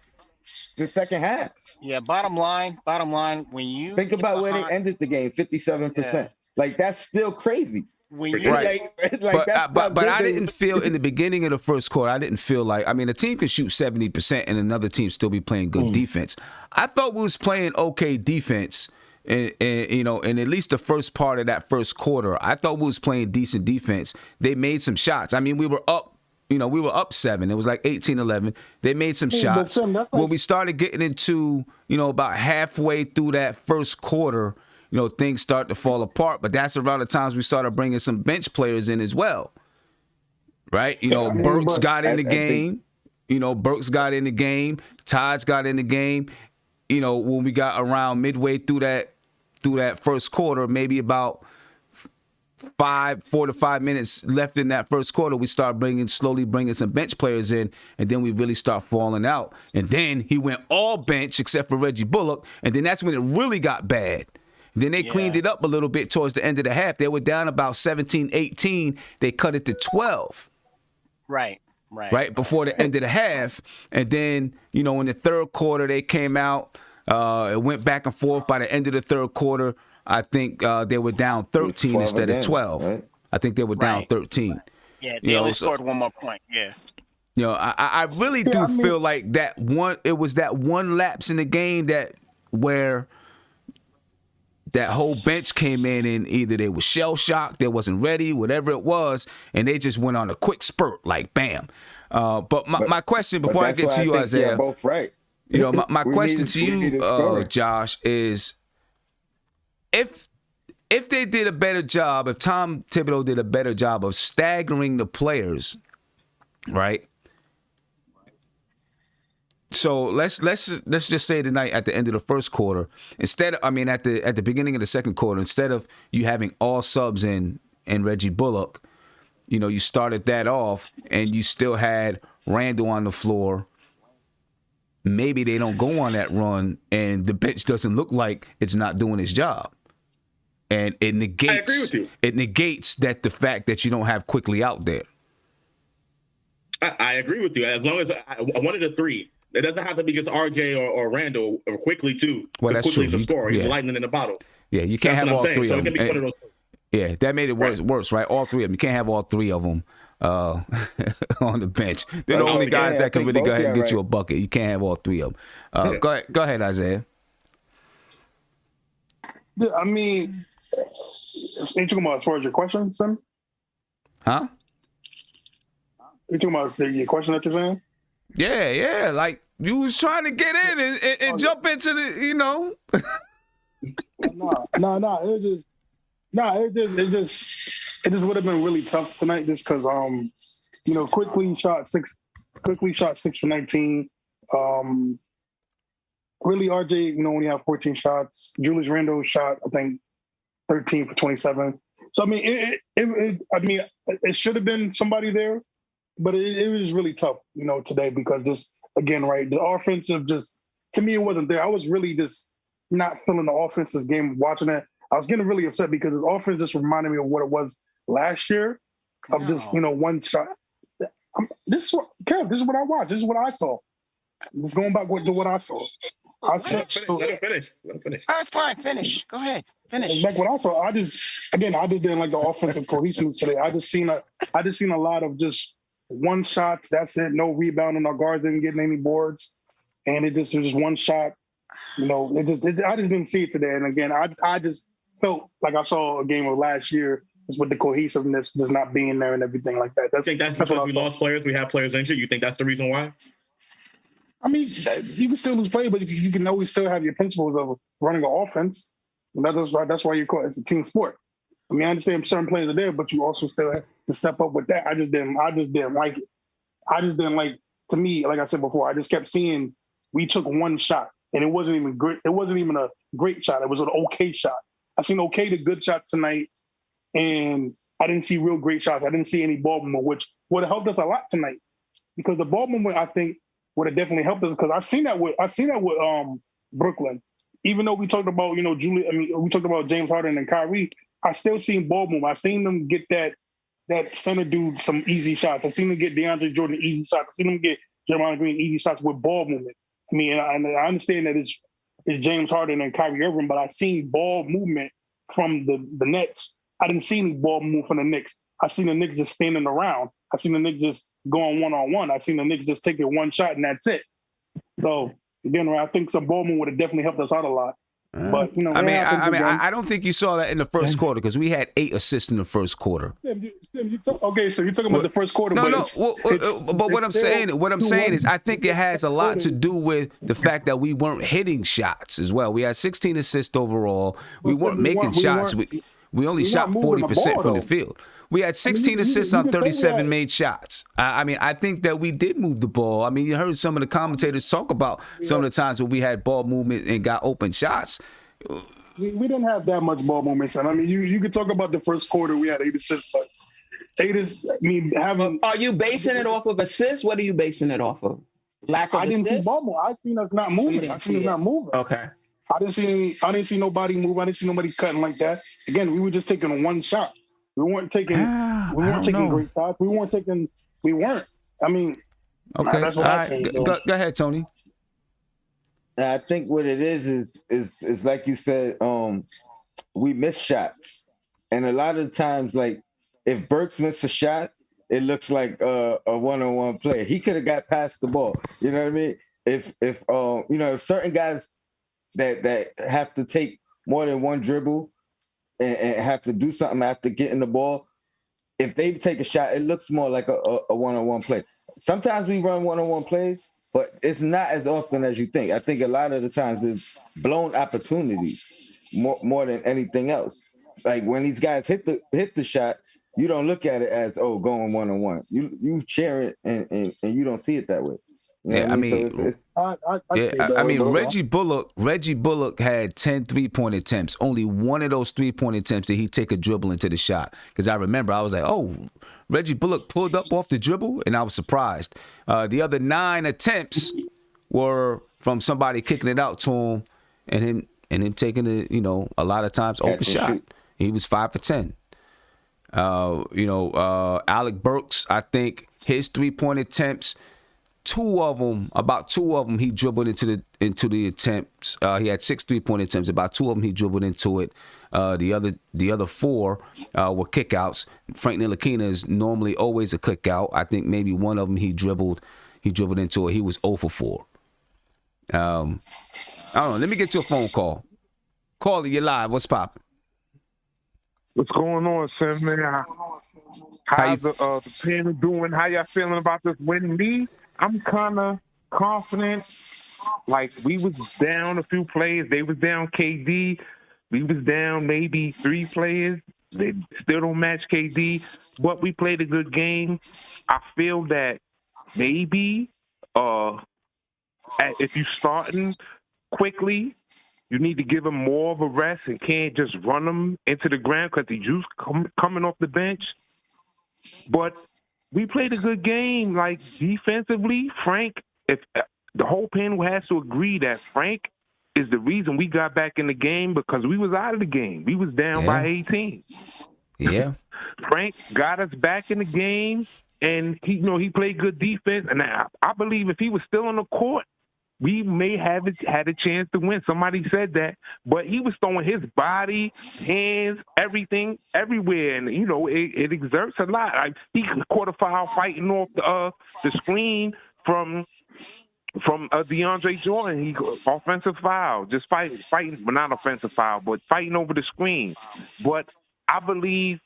the second half. Yeah, bottom line, when you think about where they ended the game, 57%. Like, that's still crazy. When you but I didn't feel in the beginning of the first quarter, I didn't feel like, a team can shoot 70% and another team still be playing good defense. I thought we was playing okay defense and at least the first part of that first quarter. I thought we was playing decent defense. They made some shots. We were up. We were up 7. It was like 18-11. They made some shots. When we started getting into, about halfway through that first quarter, things start to fall apart. But that's around the times we started bringing some bench players in as well, right? Burks got in the game. Burks got in the game. Taj got in the game. When we got around midway through that first quarter, maybe about 4 to 5 minutes left in that first quarter, we start slowly bringing some bench players in, and then we really start falling out. And then he went all bench except for Reggie Bullock, and then that's when it really got bad. Then they cleaned it up a little bit towards the end of the half. They were down about 17-18. They cut it to 12. Right before the end of the half. And then, in the third quarter, they came out. It went back and forth. By the end of the third quarter, I think they were down 13 instead of 12. Right? I think they were down 13. Yeah, they only scored one more point. Yeah. I really do feel like it was that one lapse in the game where that whole bench came in and either they were shell shocked, they wasn't ready, whatever it was, and they just went on a quick spurt, like bam. But my question before I get to you, Isaiah, you're both right. You know, my question to you, Josh, is if they did a better job, if Tom Thibodeau did a better job of staggering the players, right? So let's just say tonight at the end of the first quarter, instead of, at the beginning of the second quarter, instead of you having all subs in and Reggie Bullock, you know, you started that off and you still had Randall on the floor. Maybe they don't go on that run and the bench doesn't look like it's not doing its job. And it negates, I agree with you. It negates that the fact that you don't have Quickly out there. I agree with you. As long as one of the three, it doesn't have to be just RJ or Randall or Quickly too. Well, that's Quickly's true. a scorer. He's Yeah. lightning in the bottle. Yeah, you can't That's have what all I'm saying. three So of it them. can be one of those. Yeah, that made it worse, right? All three of them. You can't have all three of them on the bench. They're the only guys that can really go ahead and get you a bucket. You can't have all three of them. Go ahead, Isaiah. Yeah, I mean, you talking about as far as your question, son? Huh? You talking about your question that you're saying? Yeah. Like you was trying to get in and jump into the, you know. It just would have been really tough tonight, just because Quickly shot 6 for 19. Really, RJ, only had 14 shots. Julius Randle shot, I think, 13 for 27. So I mean, it should have been somebody there, but it was really tough, today, because just again, right, the offensive to me, it wasn't there. I was really just not feeling the offensive game watching it. I was getting really upset because his offense just reminded me of what it was last year, of just one shot. This is what I watched. This is what I saw. Just going back to what I saw. Let him finish. All right, fine. Finish. Go ahead. Finish. Like what I saw, I just didn't like the offensive cohesiveness today. I just seen a lot of just one shots. That's it. No rebounding. Our guards didn't get any boards, and it was just one shot. I just didn't see it today. And again, I just felt like I saw a game of last year, just with the cohesiveness just not being there and everything like that. I think that's because we lost players. We have players injured. You think that's the reason why? I mean, you can still lose play, but you can always still have your principles of running an offense. And that's why you call it a team sport. I mean, I understand certain players are there, but you also still have to step up with that. I just didn't like it. I just didn't like, to me, like I said before, I just kept seeing we took one shot and it wasn't even great. It wasn't even a great shot. It was an okay shot. I seen okay to good shots tonight, and I didn't see real great shots. I didn't see any ball movement, which would have helped us a lot tonight, because the ball movement, I think, would have definitely helped us, because I seen that with Brooklyn. Even though we talked about, we talked about James Harden and Kyrie, I still seen ball movement. I seen them get that center dude some easy shots. I seen them get DeAndre Jordan easy shots. I seen them get Jeremiah Green easy shots with ball movement. I mean, I understand that it's James Harden and Kyrie Irving, but I seen ball movement from the Nets. I didn't see any ball movement from the Knicks. I seen the Knicks just standing around. I seen the Knicks just going one-on-one. I seen the Knicks just taking one shot and that's it. So again, I think some ball movement would have definitely helped us out a lot. But I don't think you saw that in the first quarter, because we had 8 assists in the first quarter. Okay, so you're talking about the first quarter. No. But what I'm saying is, I think it has a lot to do with the fact that we weren't hitting shots as well. We had 16 assists overall. We weren't making shots. We only shot 40% from the field. We had 16 assists on 37 made shots. I think that we did move the ball. I mean, you heard some of the commentators talk about some of the times where we had ball movement and got open shots. We didn't have that much ball movement, son. I mean, you could talk about the first quarter. We had 8 assists, but 8 is. I mean, having. Are you basing it off of assists? What are you basing it off of? Lack of. I didn't see ball movement. I seen us not moving. I seen us not moving. Okay. I didn't see nobody move. I didn't see nobody cutting like that. Again, we were just taking one shot. We weren't taking great shots. We weren't. I mean, okay. That's what I see. Go ahead, Tony. I think what it is like you said, we miss shots. And a lot of times, like, if Burks missed a shot, it looks like a one-on-one play. He could have got past the ball. You know what I mean? If certain guys that have to take more than one dribble and have to do something after getting the ball, if they take a shot, it looks more like a one-on-one play. Sometimes we run one-on-one plays, but it's not as often as you think. I think a lot of the times it's blown opportunities more than anything else. Like when these guys hit the shot, you don't look at it as going one-on-one. You cheer it and you don't see it that way. You know Yeah, what I mean, so it's I mean, Reggie Bullock had 10 3-point attempts. Only one of those 3-point attempts did he take a dribble into the shot. Because I remember I was like, Reggie Bullock pulled up off the dribble, and I was surprised. The other 9 attempts were from somebody kicking it out to him, and him taking it, a lot of times open shot. Shoot. He was 5 for 10. Alec Burks, I think his 3-point attempts, about two of them, he dribbled into the attempts. He had 6 3-point attempts. About 2 of them, he dribbled into it. The other 4 were kickouts. Frank Ntilikina is normally always a kickout. I think maybe one of them he dribbled into it. He was 0 for 4. I don't know. Let me get you a phone call. Caller, you're live. What's poppin'? What's going on, Sam? Man? How's the panel doing? How y'all feeling about this win? Me, I'm kind of confident. Like, we was down a few players. They was down KD. We was down maybe 3 players. They still don't match KD, but we played a good game. I feel that maybe if you starting quickly, you need to give him more of a rest and can't just run him into the ground because he's just coming off the bench. But we played a good game. Like, defensively, Frank, if the whole panel has to agree that Frank is the reason we got back in the game, because we was out of the game. We was down by 18. Yeah. Frank got us back in the game, and he played good defense. And I believe if he was still on the court, we may have had a chance to win. Somebody said that, but he was throwing his body, hands, everything, everywhere, and it exerts a lot. He caught a foul fighting off the screen from DeAndre Jordan. He offensive foul, just fighting, but not offensive foul, but fighting over the screen. But I believe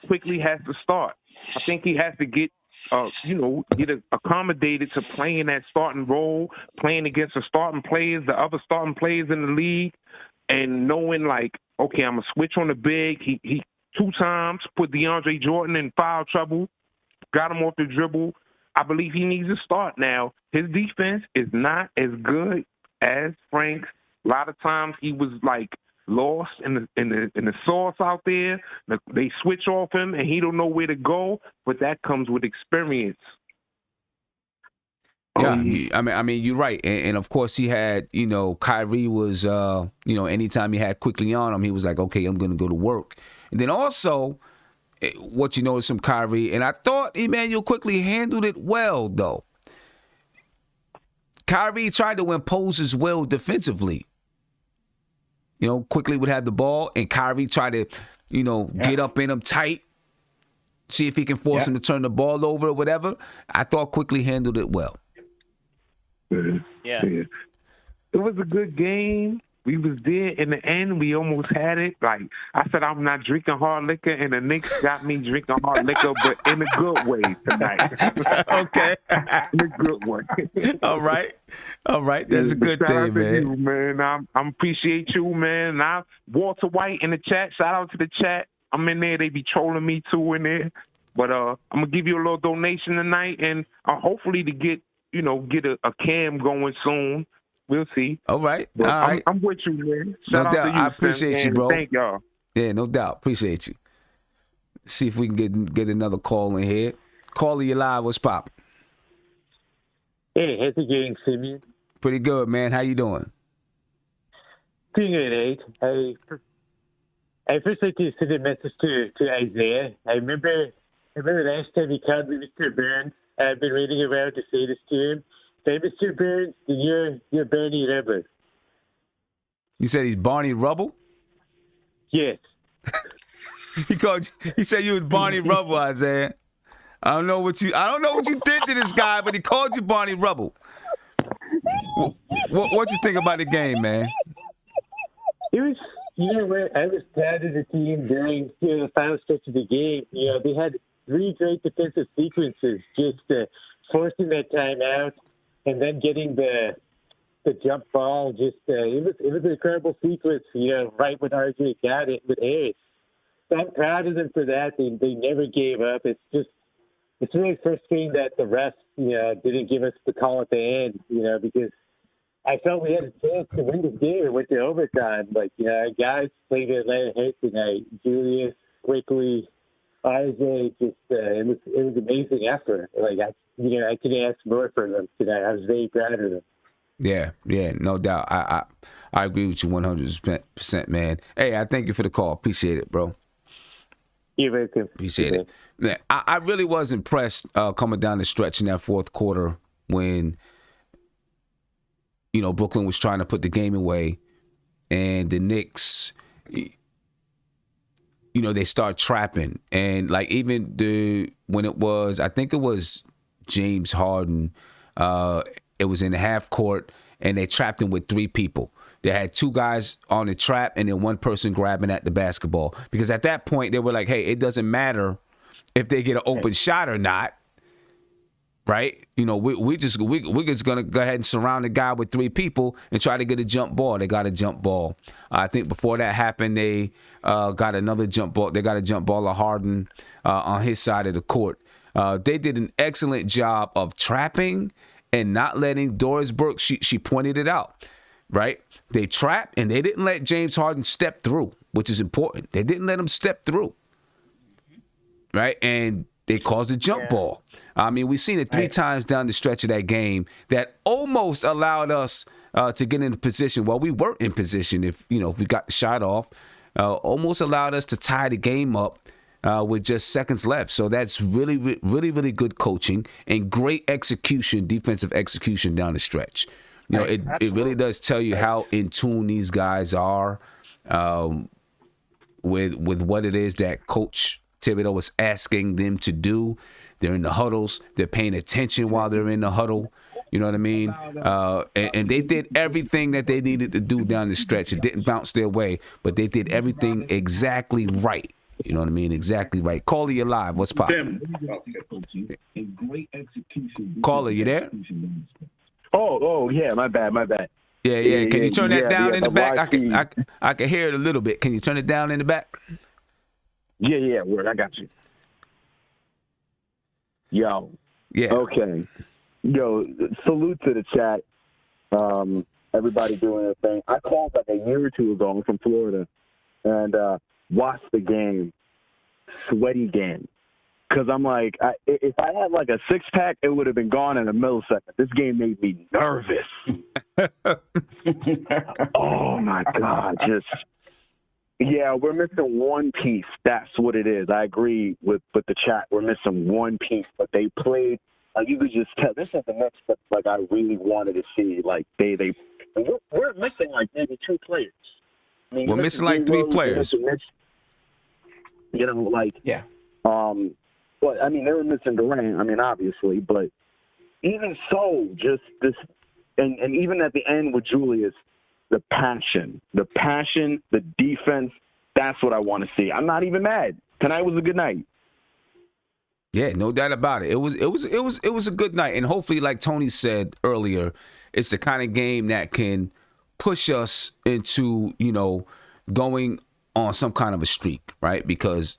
Quickly has to start. I think he has to get accommodated to playing that starting role, playing against the other starting players in the league, and knowing like, okay, I'm gonna switch on the big. He 2 times put DeAndre Jordan in foul trouble, got him off the dribble. I believe he needs to start now. His defense is not as good as Frank's. A lot of times he was like lost in the sauce out there. They switch off him and he don't know where to go, but that comes with experience. Yeah, I mean, you're right, and of course he had, Kyrie was, anytime he had Quickly on him, he was like, okay, I'm gonna go to work. And then also, what you notice from Kyrie, and I thought Emmanuel Quickly handled it well though. Kyrie tried to impose his will defensively. Quickly would have the ball, and Kyrie tried to, get up in him tight, see if he can force him to turn the ball over or whatever. I thought Quickly handled it well. Yeah. It was a good game. We was there in the end. We almost had it. Like I said, I'm not drinking hard liquor, and the Knicks got me drinking hard liquor, but in a good way tonight. Okay. In a good way. All right. That's a good thing, man. You, man. I appreciate you, man. And Walter White in the chat. Shout out to the chat. I'm in there. They be trolling me too in there. But I'm gonna give you a little donation tonight, and hopefully to get a cam going soon. We'll see. All right. But All right. I'm with you, man. No doubt. I appreciate you, bro. Thank y'all. Yeah, no doubt. Appreciate you. See if we can get another call in here. Caller, you live. What's poppin'? Hey, how's it going, Simeon? Pretty good, man. How you doing? Doing all right. I first like to send a message to Isaiah. I remember the last time he called me Mr. Burns. I've been waiting around to say this to him. Say, Mr. Burns, you're Barney Rubble. You said he's Barney Rubble? Yes. He said you was Barney Rubble, Isaiah. I don't know what you did to this guy, but he called you Barney Rubble. What you think about the game, man? It you know what? I was proud of the team during the final stretch of the game. You know, they had 3 great defensive sequences, just forcing that timeout and then getting the jump ball. Just it was an incredible sequence. You know, right when RJ got it with Harris. So I'm proud of them for that. They never gave up. It's really frustrating that the refs, you know, didn't give us the call at the end. You know, because I felt we had a chance to win this game and went to overtime. But, you know, our guys played their lead hit tonight. Julius, Quickly, RJ, just it was amazing effort. Like I couldn't ask more for them tonight. I was very proud of them. Yeah, no doubt. I agree with you 100%, man. Hey, I thank you for the call. Appreciate it, bro. You're welcome. Appreciate it. Man, I really was impressed coming down the stretch in that fourth quarter when, you know, Brooklyn was trying to put the game away and the Knicks, you know, they start trapping. And like even when it was, I think it was James Harden, it was in the half court and they trapped him with 3 people. They had 2 guys on the trap and then 1 person grabbing at the basketball. Because at that point, they were like, hey, it doesn't matter if they get an open shot or not, right? You know, we're just going to go ahead and surround the guy with 3 people and try to get a jump ball. They got a jump ball. I think before that happened, they got another jump ball. They got a jump ball of Harden on his side of the court. They did an excellent job of trapping and not letting Doris Burke, she pointed it out, right? They trapped and they didn't let James Harden step through, which is important. They didn't let him step through, right? And they caused a jump ball. I mean, we've seen it 3 times down the stretch of that game that almost allowed us to get in a position. Well, we weren't in position if we got the shot off. Almost allowed us to tie the game up with just seconds left. So that's really, really, really good coaching and great execution, defensive execution down the stretch. You know, it really does tell you how in tune these guys are with what it is that Coach Thibodeau was asking them to do. They're in the huddles. They're paying attention while they're in the huddle. You know what I mean? And they did everything that they needed to do down the stretch. It didn't bounce their way, but they did everything exactly right. You know what I mean? Exactly right. Caller, you live. What's poppin'? Caller, you there? Oh, yeah, my bad. Yeah. Can you turn that down in the back? I can hear it a little bit. Can you turn it down in the back? Yeah, word, I got you. Yo. Yeah. Okay. Yo, salute to the chat. Everybody doing their thing. I called like a year or 2 ago. I'm from Florida. And watched the game. Sweaty game. Because I'm like, if I had like a 6-pack, it would have been gone in a millisecond. This game made me nervous. Oh, my God. Yeah, we're missing one piece. That's what it is. I agree with the chat. We're missing one piece, but they played. You could just tell. This is the next step. Like I really wanted to see. Like we're missing like maybe 2 players. I mean, we're missing like 3 players. You know, like yeah. But I mean, they were missing Durant. I mean, obviously, but even so, just this, and even at the end with Julius. The passion, the defense, that's what I want to see. I'm not even mad. Tonight was a good night. Yeah, no doubt about it. It was a good night. And hopefully, like Tony said earlier, it's the kind of game that can push us into, going on some kind of a streak, right? Because,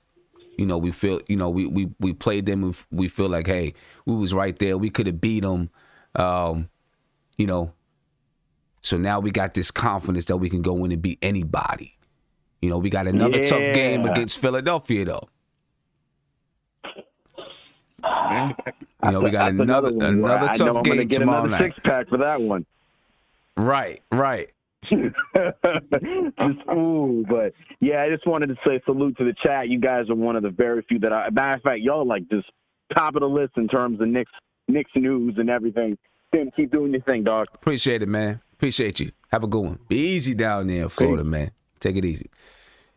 we feel, we played them. We feel like, hey, we was right there. We could have beat them, So now we got this confidence that we can go in and beat anybody. We got another tough game against Philadelphia, though. We got another tough game tomorrow night. 6-pack for that one. Right. But yeah, I just wanted to say salute to the chat. You guys are one of the very few that matter of fact, y'all like just top of the list in terms of Knicks news and everything. Tim, keep doing your thing, dog. Appreciate it, man. Appreciate you. Have a good one. Be easy down there in Florida, man. Take it easy.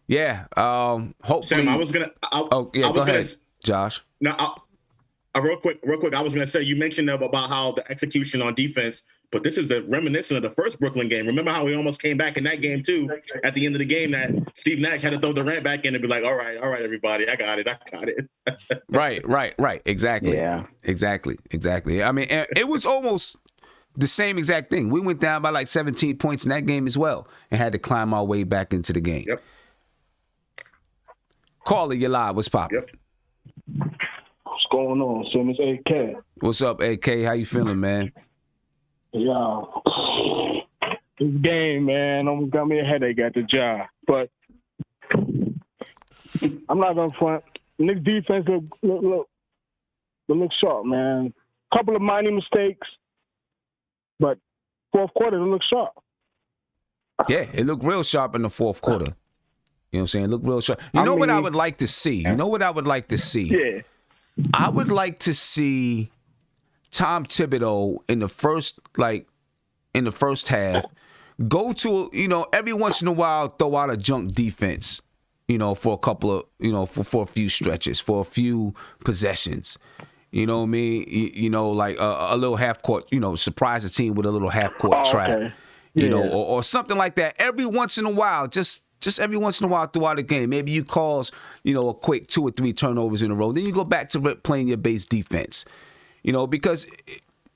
Yeah. Hopefully. Sam, go ahead, Josh. No, real quick. I was gonna say you mentioned about how the execution on defense But this is reminiscent of the first Brooklyn game. Remember how we almost came back in that game too? At the end of the game, that Steve Nash had to throw Durant back in and be like, "All right, everybody, I got it." Right. Exactly. Yeah. Exactly. I mean, it was almost the same exact thing. We went down by like 17 points in that game as well and had to climb our way back into the game. Yep. Caller, you're live. What's poppin'? Yep. What's going on, Simmons? AK. What's up, AK? How you feeling, man? Yeah. This game, man, almost got me a headache at the job. But I'm not gonna front. Knicks defense look sharp, man. Couple of minor mistakes, but fourth quarter it looked sharp. Yeah, it looked real sharp in the fourth quarter. You know what I'm saying? It looked real sharp. What I would like to see? You know what I would like to see? Yeah. I would like to see Tom Thibodeau in the first half go to, every once in a while throw out a junk defense, for a couple of, for a few stretches, for a few possessions. You know what I mean? Like a little half court, surprise the team with a little half court trap. Okay. Yeah. Or something like that. Every once in a while, just every once in a while throughout the game. Maybe you cause, a quick 2 or 3 turnovers in a row. Then you go back to playing your base defense. Because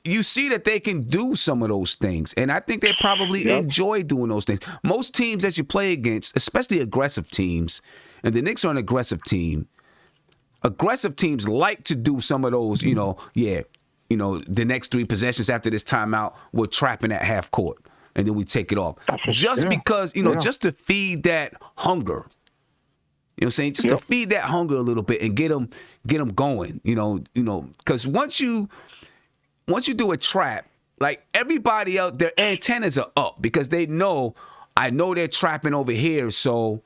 you see that they can do some of those things. And I think they probably enjoy doing those things. Most teams that you play against, especially aggressive teams, and the Knicks are an aggressive team, aggressive teams like to do some of those, the next 3 possessions after this timeout, we're trapping at half court. And then we take it off. Just because, just to feed that hunger. You know what I'm saying? Just to feed that hunger a little bit and get them going, because once you do a trap, like everybody else, their antennas are up because I know they're trapping over here, so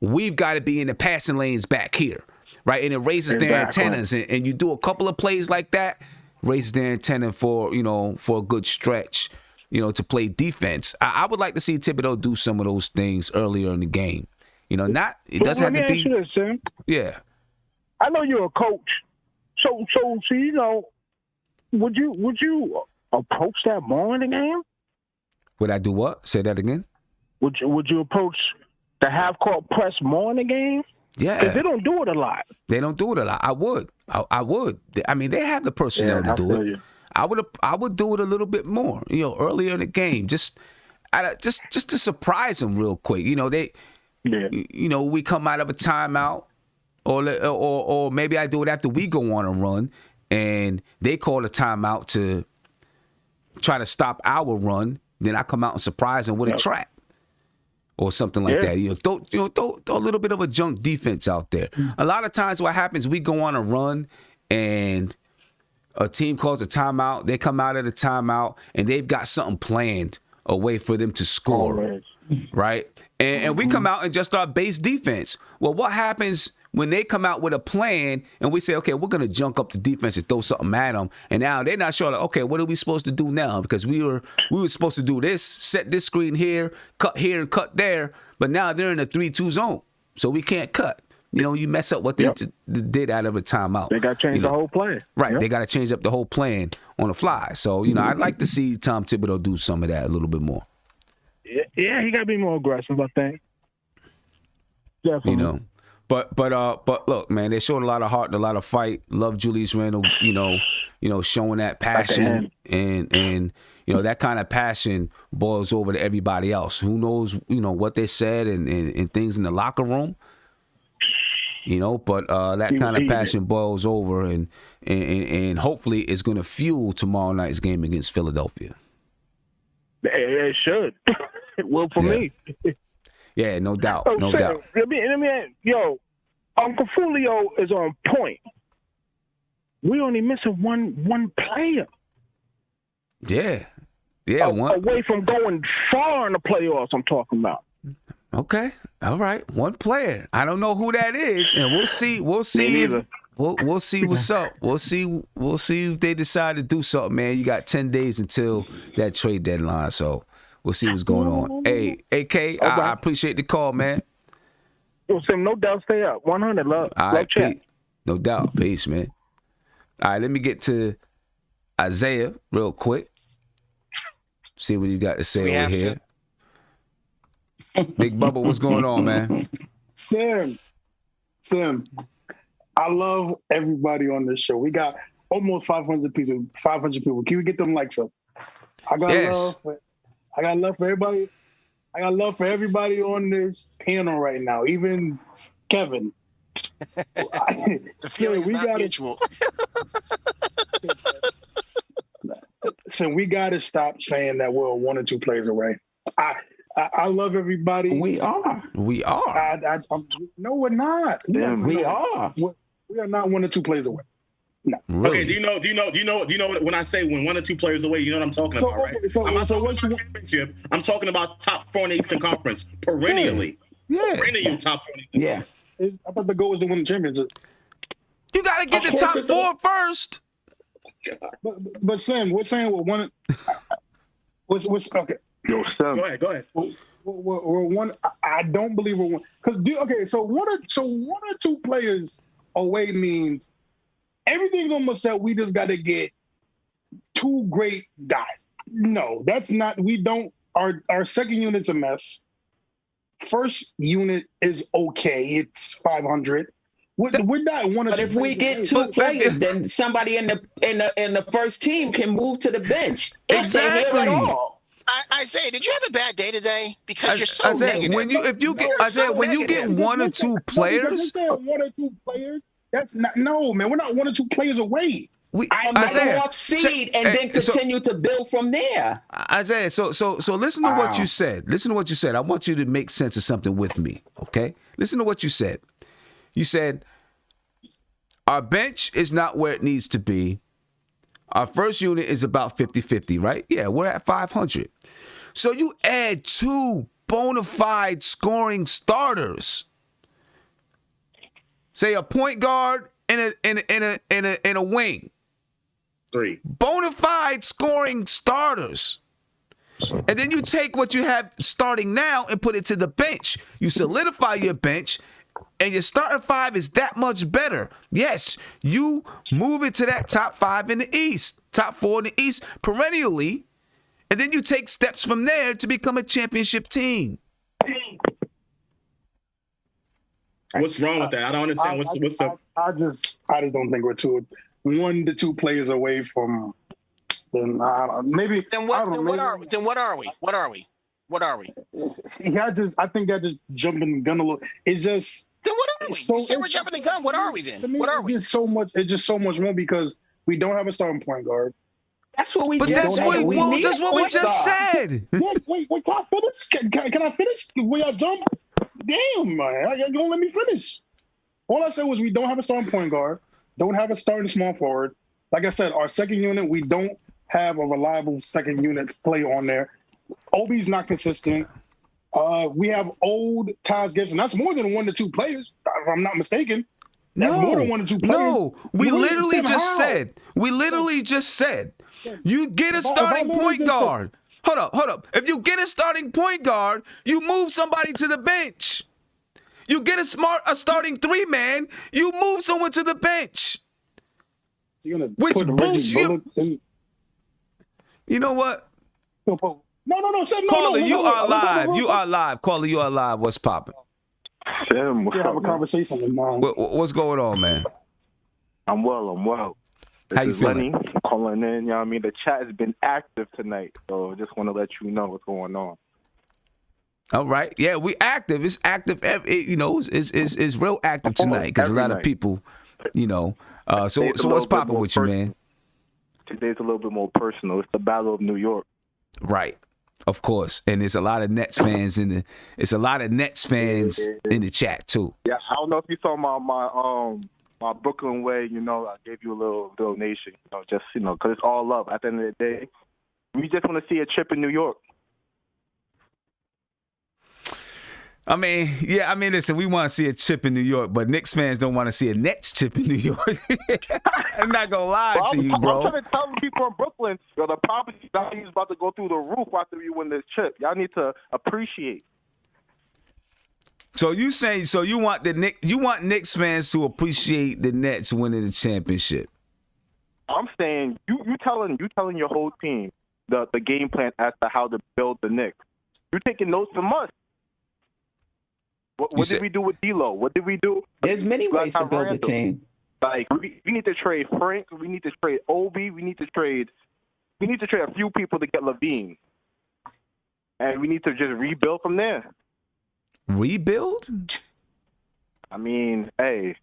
we've got to be in the passing lanes back here, right? And it raises their antennas, and you do a couple of plays like that, raises their antenna for a good stretch, to play defense. I would like to see Thibodeau do some of those things earlier in the game. It doesn't have to be. Let me ask you this, Sam. Yeah. I know you're a coach, so would you approach that more in the game? Would I do what? Say that again. Would you approach the half court press more in the game? Yeah, because they don't do it a lot. They don't do it a lot. I would. I mean, they have the personnel to do it. I would do it a little bit more. Earlier in the game, just to surprise them real quick. We come out of a timeout, or maybe I do it after we go on a run, and they call a timeout to try to stop our run. Then I come out and surprise them with a trap or something like that. Throw a little bit of a junk defense out there. A lot of times, what happens, we go on a run and a team calls a timeout. They come out of the timeout and they've got something planned, a way for them to score, right? And we come out and just start base defense. Well, what happens when they come out with a plan and we say, okay, we're going to junk up the defense and throw something at them, and now they're not sure, like, okay, what are we supposed to do now? Because we were supposed to do this, set this screen here and cut there, but now they're in a 3-2 zone, so we can't cut. You mess up what they did out of a timeout. They got to change the whole plan. Right, they got to change up the whole plan on the fly. So, I'd like to see Tom Thibodeau do some of that a little bit more. Yeah, he got to be more aggressive, I think. Definitely. But look, man, they showed a lot of heart and a lot of fight. Love Julius Randle, showing that passion and that kind of passion boils over to everybody else. Who knows, what they said and things in the locker room. But that kind of passion boils over and hopefully it's going to fuel tomorrow night's game against Philadelphia. It should. It will for me. Yeah, no doubt. No Sam, doubt. Let me, Uncle Fulio is on point. We only missing one player. Yeah. Away from going far in the playoffs, I'm talking about. Okay. All right. One player. I don't know who that is, and we'll see. We'll see. We'll see what's up. We'll see if they decide to do something, man. You got 10 days until that trade deadline, so we'll see what's going on. Hey, AK, I appreciate the call, man. Yo, Sam, no doubt, stay up. 100, love. All right, Pete. No doubt. Peace, man. All right, let me get to Isaiah real quick. See what he's got to say We over have here. Big Bubba, what's going on, man? Sam, I love everybody on this show. We got almost 500 people. 500 people. Can we get them likes up? I got love. I got love for everybody. I got love for everybody on this panel right now. Even Kevin. The feeling is not mutual. So we got to stop saying that we're 1 or 2 plays away. I love everybody. We are. We are. No, we're not. We are. We are not 1 or 2 plays away. No. Really? Okay. Do you know when I say when 1 or 2 players away? You know what I'm talking about, right? I'm not talking about championship. I'm talking about top 4 in the Eastern Conference perennially. Yeah. Perennial top 4. Yeah. I thought the goal was to win the championship. You got to get the top 4 first. But Sam, we're saying we're one. What's okay? Yo, Sam. Go ahead. We're one. I don't believe we're one. Because so one or two players away means everything's almost set. We just got to get 2 great guys. No, that's not. We don't. Our second unit's a mess. First unit is okay. It's 500. We're not 1 or 2. But if we get 2 players, then somebody in the first team can move to the bench. If they're here at all. Isaiah, did you have a bad day today? Because you're so negative. When you get 1 or 2 players, 1 or 2 players. That's not man. We're not 1 or 2 players away. I'm going off seed and then continue to build from there. Isaiah, so listen to what you said. Listen to what you said. I want you to make sense of something with me, okay? Listen to what you said. You said, our bench is not where it needs to be. Our first unit is about 50-50, right? Yeah, we're at 500. So you add 2 bona fide scoring starters. Say a point guard and a wing. 3 bona fide scoring starters. And then you take what you have starting now and put it to the bench. You solidify your bench, and your starting 5 is that much better. Yes, you move it to that top 5 in the East, top 4 in the East perennially, and then you take steps from there to become a championship team. What's wrong with that? I don't understand. What's the? I just don't think we're 1 to 2 players away from. Then maybe. Then what are we? What are we? I think I just jumping the gun a little. It's just. Then what are we? You said we're jumping the gun. What are we then? What are we? It's just so much more because we don't have a starting point guard. That's what we. But that's what we just said. Wait, can I finish? Can I finish? Will y'all jump? Damn, man! You don't let me finish. All I said was we don't have a starting point guard, don't have a starting small forward. Like I said, our second unit, we don't have a reliable second unit play on there. Obi's not consistent. We have old Taz Gibson. That's more than 1 to 2 players, if I'm not mistaken. That's more than 1 to 2 players. No, we literally just said, you get a starting point guard. Hold up. If you get a starting point guard, you move somebody to the bench. You get a starting 3-man, you move someone to the bench. Which boosts you. You know what? No. Caller, you are live. You are live. Caller, you are live. What's popping? Sam, we have a conversation. What's going on, man? I'm well. How you feeling? Lenny calling in. You know what I mean? The chat has been active tonight, so just want to let you know what's going on. All right. Yeah, we active. It's active. It's real active tonight because a lot of people, So what's popping with you, man? Today's a little bit more personal. It's the Battle of New York. Right. Of course. And there's a lot of Nets fans in the chat too. Yeah, I don't know if you saw my Brooklyn way, I gave you a little donation, because it's all love. At the end of the day, we just want to see a chip in New York. Listen, we want to see a chip in New York, but Knicks fans don't want to see a Nets chip in New York. I'm not going to lie to you, bro. I'm trying to tell the people in Brooklyn, the property value is about to go through the roof after we win this chip. Y'all need to appreciate. So you want Knicks fans to appreciate the Nets winning the championship? I'm saying you telling your whole team the game plan as to how to build the Knicks. You're taking notes from us. What did we do with D'Lo? What did we do? There's many ways to build a team. Like we need to trade Frank. We need to trade Obi. We need to trade a few people to get Levine, and we need to just rebuild from there. Rebuild? I mean, hey,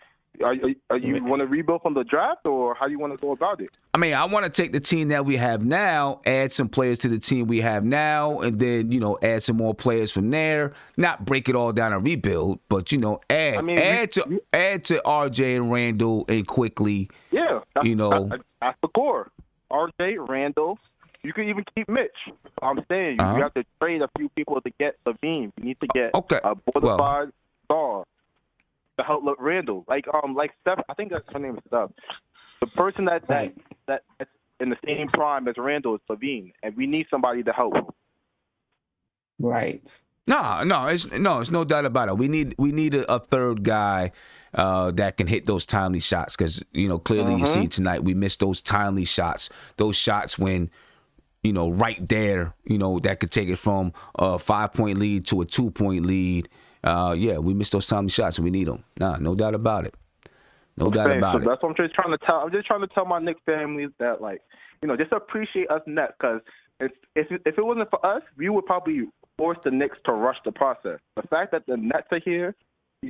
are you want to rebuild from the draft, or how do you want to go about it? I mean, I want to take the team that we have now, add some players to the team we have now, and then, add some more players from there. Not break it all down and rebuild, but, add to RJ and Randall and quickly. Yeah, that's the core. RJ, Randall. You can even keep Mitch. I'm saying you have to trade a few people to get Levine. You need to get a bona fide star to help Randall. Like Steph, I think her name is Steph. The person that's in the same prime as Randall is Levine, and we need somebody to help him. Right. No, it's no doubt about it. We need a third guy that can hit those timely shots, because clearly you see tonight we missed those timely shots. Those shots when right there, that could take it from a 5-point lead to a 2-point lead. We missed those timely shots, and we need them. No doubt about it. No doubt about it. That's what I'm just trying to tell. I'm just trying to tell my Knicks families that, just appreciate us Nets, because if it wasn't for us, we would probably force the Knicks to rush the process. The fact that the Nets are here,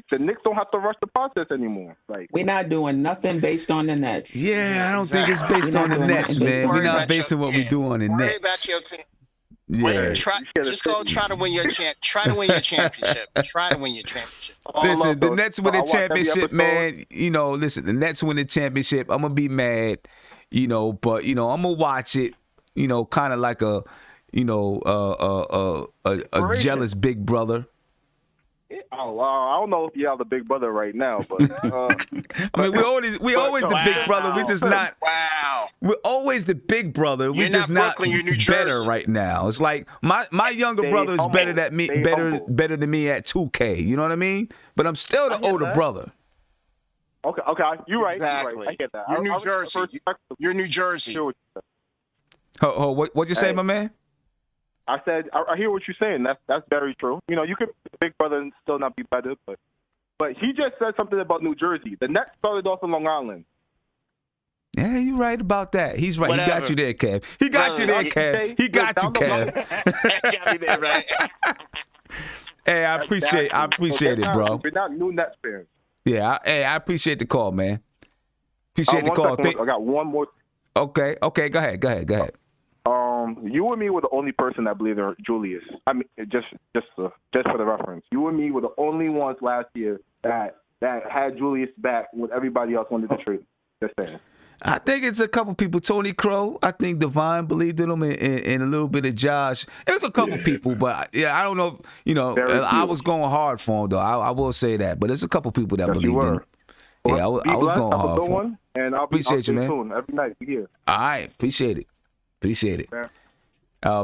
the Knicks don't have to rush the process anymore. We're not doing nothing based on the Nets. Yeah, I don't think it's based on the Nets, man. We're not basing what we do on the Nets. Worry about your team. Yeah. Just go try to win your championship. Try to win your championship. Listen, the Nets win the championship, man. Listen, the Nets win the championship. I'm gonna be mad, but I'm gonna watch it. Kind of like a jealous big brother. Oh, wow. I don't know if you have the big brother right now, but I mean, we always the big brother. We just not. Wow. We're always the big brother. We're just not Brooklyn, you're New better Jersey. right now. It's like my younger brother is better than me, better than me at 2K. You know what I mean? But I'm still the older brother. Okay, you're right. Exactly. You're right. I get that. You're New Jersey. You're New Jersey. What'd you say, my man? I said, I hear what you're saying. That's very true. You could be big brother and still not be better, but he just said something about New Jersey. The Nets started off in Long Island. Yeah, you're right about that. He's right. Whatever. He got you there, Kev. He got you there, Kev. He got you, Kev. Got me there, right? Hey, I appreciate it, bro. We're not new Nets fans. Yeah, I appreciate the call, man. Appreciate the call. I got one more. Okay, go ahead. You and me were the only person that believed in Julius. I mean, just for the reference, you and me were the only ones last year that had Julius back when everybody else wanted to trade. Just saying. I think it's a couple people. Tony Crow, I think Divine believed in him, and a little bit of Josh. It was a couple people, but I don't know. I was going hard for him, though. I will say that. But there's a couple people that believed in him. Yeah, I was going hard for him. And I'll appreciate you, man. Soon, every night here. All right, appreciate it.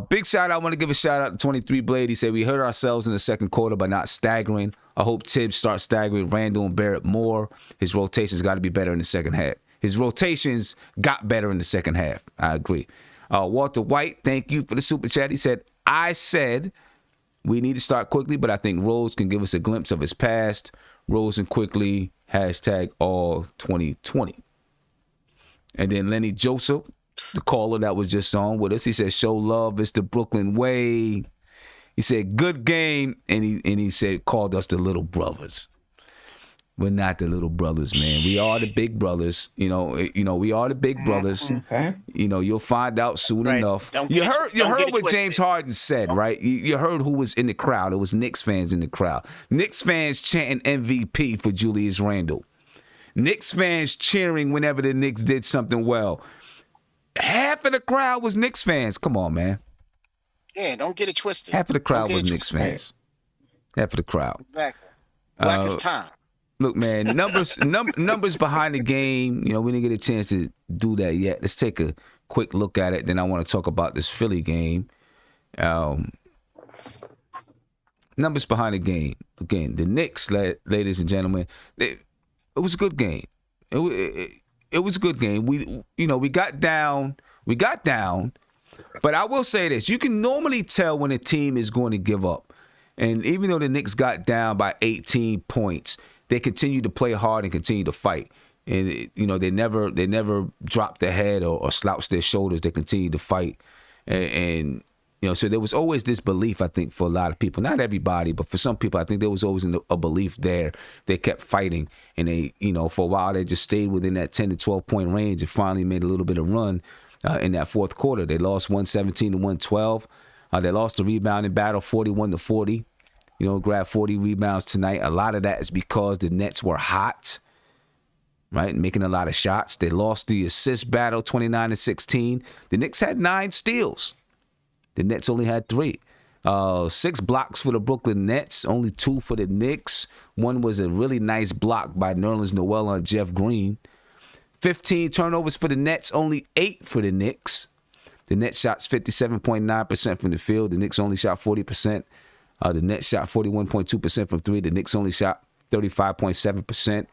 Big shout out. I want to give a shout out to 23 Blade. He said, we hurt ourselves in the second quarter by not staggering. I hope Tibbs starts staggering Randall and Barrett more. His rotations got to be better in the second half. His rotations got better in the second half. I agree. Walter White, thank you for the super chat. He said, I said we need to start quickly, but I think Rose can give us a glimpse of his past. Rose and quickly, hashtag all 2020. And then Lenny Joseph, the caller that was just on with us, he said, show love, it's the Brooklyn way. He said, good game, and he said, called us the little brothers. We're not the little brothers, man. We are the big brothers. We are the big brothers. Okay. You'll find out soon enough. You heard what James Harden said, right? You heard who was in the crowd. It was Knicks fans in the crowd. Knicks fans chanting MVP for Julius Randle. Knicks fans cheering whenever the Knicks did something well. Half of the crowd was Knicks fans. Come on, man. Yeah, don't get it twisted. Half of the crowd was Knicks fans. Half of the crowd. Exactly. Black is time. Look, man, numbers behind the game. We didn't get a chance to do that yet. Let's take a quick look at it. Then I want to talk about this Philly game. Numbers behind the game. Again, the Knicks, ladies and gentlemen, it was a good game. It was a good game. We got down. But I will say this. You can normally tell when a team is going to give up. And even though the Knicks got down by 18 points, they continue to play hard and continue to fight. And, they never dropped their head or slouched their shoulders. They continue to fight. And so there was always this belief, I think, for a lot of people. Not everybody, but for some people, I think there was always a belief there. They kept fighting. And they, for a while, they just stayed within that 10 to 12-point range and finally made a little bit of run in that fourth quarter. They lost 117 to 112. They lost the rebounding battle 41 to 40. Grabbed 40 rebounds tonight. A lot of that is because the Nets were hot, right, making a lot of shots. They lost the assist battle 29 to 16. The Knicks had 9 steals. The Nets only had 3. 6 blocks for the Brooklyn Nets, only 2 for the Knicks. One was a really nice block by Nerlens Noel on Jeff Green. 15 turnovers for the Nets, only 8 for the Knicks. The Nets shot 57.9% from the field. The Knicks only shot 40%. The Nets shot 41.2% from 3. The Knicks only shot 35.7%.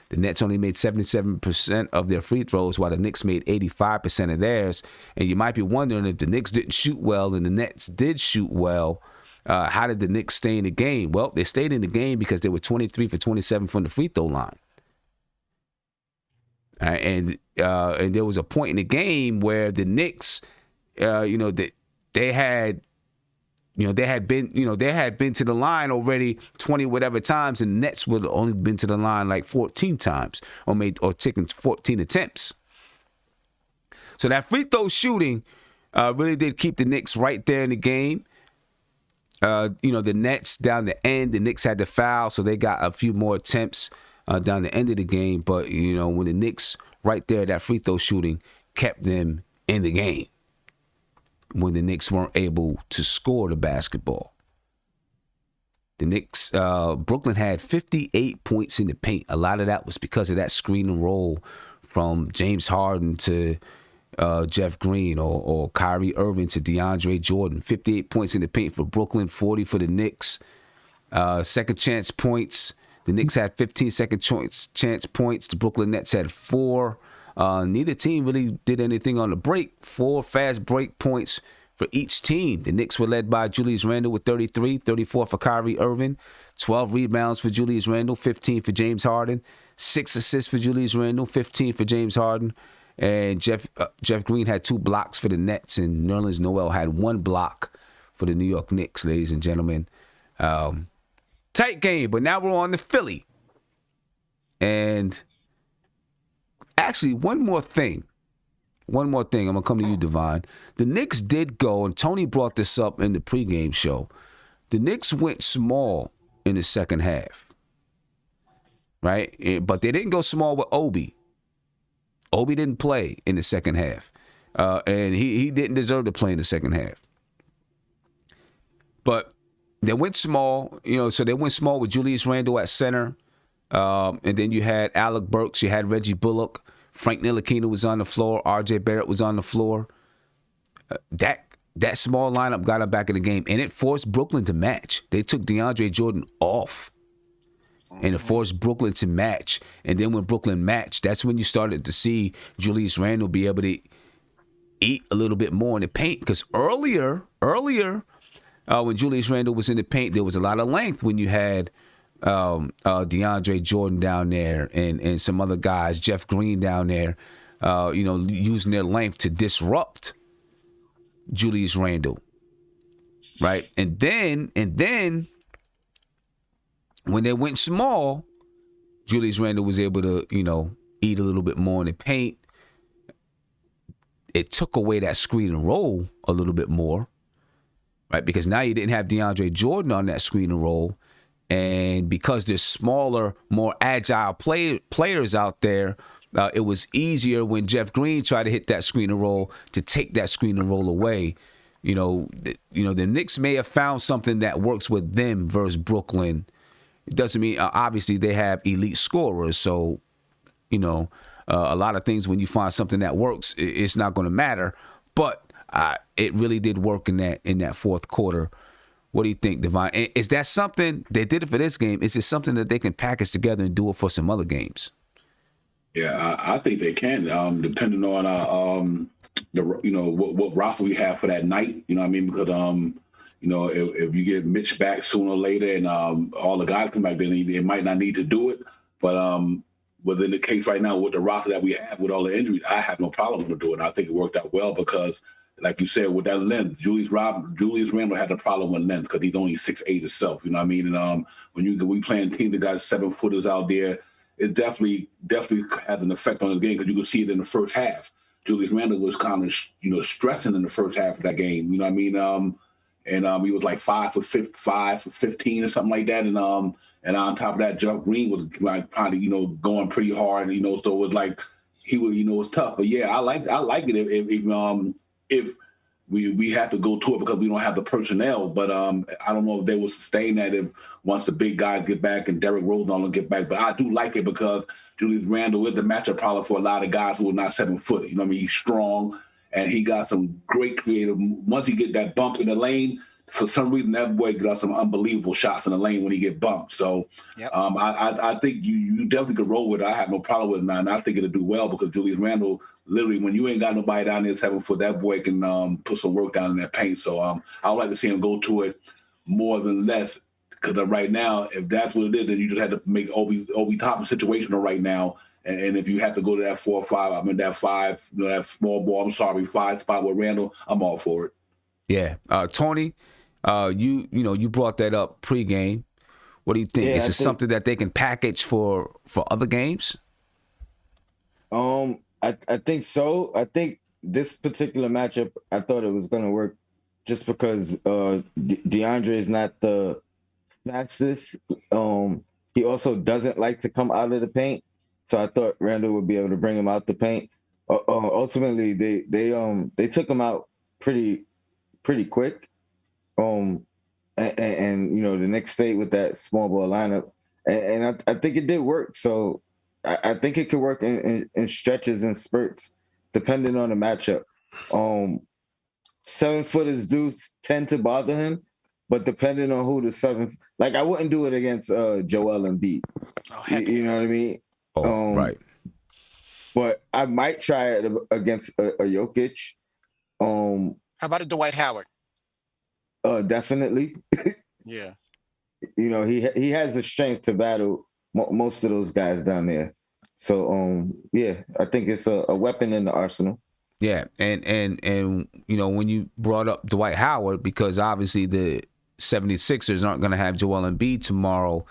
The Nets only made 77% of their free throws, while the Knicks made 85% of theirs. And you might be wondering, if the Knicks didn't shoot well and the Nets did shoot well, how did the Knicks stay in the game? Well, they stayed in the game because they were 23 for 27 from the free throw line. And there was a point in the game where the Knicks, they had been to the line already 20 whatever times, and the Nets would have only been to the line like 14 times or taken 14 attempts. So that free throw shooting really did keep the Knicks right there in the game. The Nets down the end, the Knicks had to foul, so they got a few more attempts down the end of the game. But, when the Knicks right there, that free throw shooting kept them in the game when the Knicks weren't able to score the basketball. The Knicks, Brooklyn had 58 points in the paint. A lot of that was because of that screen and roll from James Harden to Jeff Green or Kyrie Irving to DeAndre Jordan. 58 points in the paint for Brooklyn, 40 for the Knicks. Second chance points. The Knicks had 15 second chance points. The Brooklyn Nets had 4. Neither team really did anything on the break. 4 fast break points for each team. The Knicks were led by Julius Randle with 33, 34 for Kyrie Irving, 12 rebounds for Julius Randle, 15 for James Harden, 6 assists for Julius Randle, 15 for James Harden, and Jeff Green had 2 blocks for the Nets, and Nerlens Noel had 1 block for the New York Knicks, ladies and gentlemen. Tight game, but now we're on to Philly. And actually, one more thing. I'm going to come to you, Devon. The Knicks did go, and Tony brought this up in the pregame show. The Knicks went small in the second half, right? But they didn't go small with Obi. Obi didn't play in the second half, and he didn't deserve to play in the second half. But they went small, so they went small with Julius Randle at center, and then you had Alec Burks, you had Reggie Bullock, Frank Ntilikina was on the floor, R.J. Barrett was on the floor. That small lineup got them back in the game, and it forced Brooklyn to match. They took DeAndre Jordan off, and it forced Brooklyn to match. And then when Brooklyn matched, that's when you started to see Julius Randle be able to eat a little bit more in the paint. Because earlier, when Julius Randle was in the paint, there was a lot of length when you had DeAndre Jordan down there and some other guys, Jeff Green down there, using their length to disrupt Julius Randle, right? And then when they went small, Julius Randle was able to, eat a little bit more in the paint. It took away that screen and roll a little bit more, right? Because now you didn't have DeAndre Jordan on that screen and roll. And because there's smaller, more agile players out there, it was easier when Jeff Green tried to hit that screen and roll to take that screen and roll away. The Knicks may have found something that works with them versus Brooklyn. It doesn't mean, obviously, they have elite scorers. So, a lot of things, when you find something that works, it's not going to matter. But it really did work in that fourth quarter. What do you think, Devon? Is that something they did it for this game? Is it something that they can package together and do it for some other games? Yeah, I think they can, depending on what roster we have for that night. You know what I mean? Because if you get Mitch back sooner or later and all the guys come back, then it might not need to do it. But within the case right now with the roster that we have with all the injuries, I have no problem with doing it. I think it worked out well because, like you said, with that length, Julius Randle had a problem with length because he's only 6'8" himself. You know what I mean? And when we playing teams that got 7-footers out there, it definitely has an effect on his game because you can see it in the first half. Julius Randle was kind of stressing in the first half of that game. You know what I mean? And he was like 5 for 15 or something like that. And on top of that, Jeff Green was like probably going pretty hard. So it was like he was it was tough. But yeah, I like it if we have to go to it because we don't have the personnel. But I don't know if they will sustain that if once the big guys get back and Derrick Rose will get back. But I do like it because Julius Randle is the matchup problem for a lot of guys who are not 7-foot. You know what I mean? He's strong and he got some great creative. Once he get that bump in the lane, for some reason that boy got some unbelievable shots in the lane when he get bumped. So I think you definitely could roll with it. I have no problem with it now, and I think it'll do well because Julius Randle, literally, when you ain't got nobody down there 7 foot, that boy can put some work down in that paint. So I would like to see him go to it more than less because right now, if that's what it is, then you just have to make Obi Toppin situational right now. And if you have to go to that 4 or 5, I mean that 5, that small ball, 5 spot with Randle, I'm all for it. Yeah, Tony. You brought that up pregame. What do you think? Is it something that they can package for other games? I think so. I think this particular matchup, I thought it was going to work just because DeAndre is not the fastest. He also doesn't like to come out of the paint, so I thought Randle would be able to bring him out the paint. Ultimately, they took him out pretty quick. And the Knicks stayed with that small ball lineup, and I think it did work. So I think it could work in stretches and spurts, depending on the matchup. 7-footers do tend to bother him, but depending on who the 7, like I wouldn't do it against Joel Embiid. You know what I mean? Right. But I might try it against a Jokic. How about a Dwight Howard? Definitely. Yeah. He has the strength to battle most of those guys down there. So I think it's a weapon in the arsenal. Yeah, and when you brought up Dwight Howard, because obviously the 76ers aren't going to have Joel Embiid tomorrow,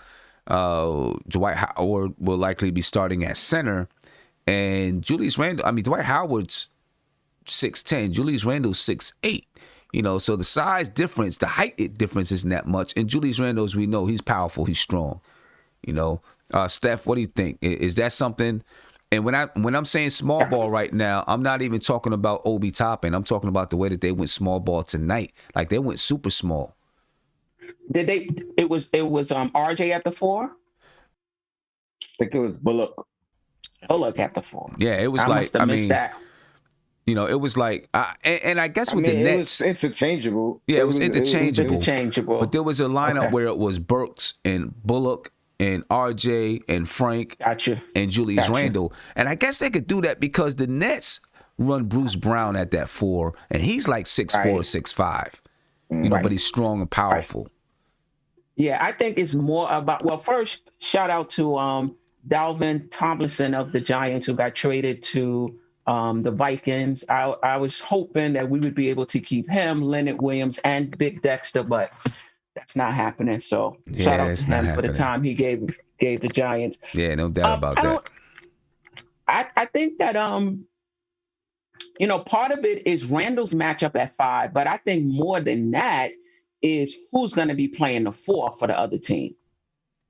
Dwight Howard will likely be starting at center, and Dwight Howard's 6'10", Julius Randle's 6'8". So the size difference, the height difference isn't that much. And Julius Randle, as we know, he's powerful, he's strong. Steph, what do you think? Is that something? And when I'm saying small ball right now, I'm not even talking about Obi Toppin. I'm talking about the way that they went small ball tonight. Like they went super small. Did they? It was RJ at the 4. I think it was Bullock. Bullock at the 4. Yeah, it was missed that. It was like, and I guess with the Nets, it was interchangeable. Yeah, it was interchangeable. But there was a lineup where it was Burks and Bullock and RJ and Frank and Julius Randle. And I guess they could do that because the Nets run Bruce Brown at that 4, and he's like 6'4", 6'5". But he's strong and powerful. Right. Yeah, I think it's more about. Well, first, shout out to Dalvin Tomlinson of the Giants, who got traded to the Vikings. I was hoping that we would be able to keep him, Leonard Williams, and Big Dexter, but that's not happening. So shout out to him for the time he gave the Giants. Yeah, no doubt about that. I think that part of it is Randall's matchup at 5, but I think more than that is who's going to be playing the 4 for the other team.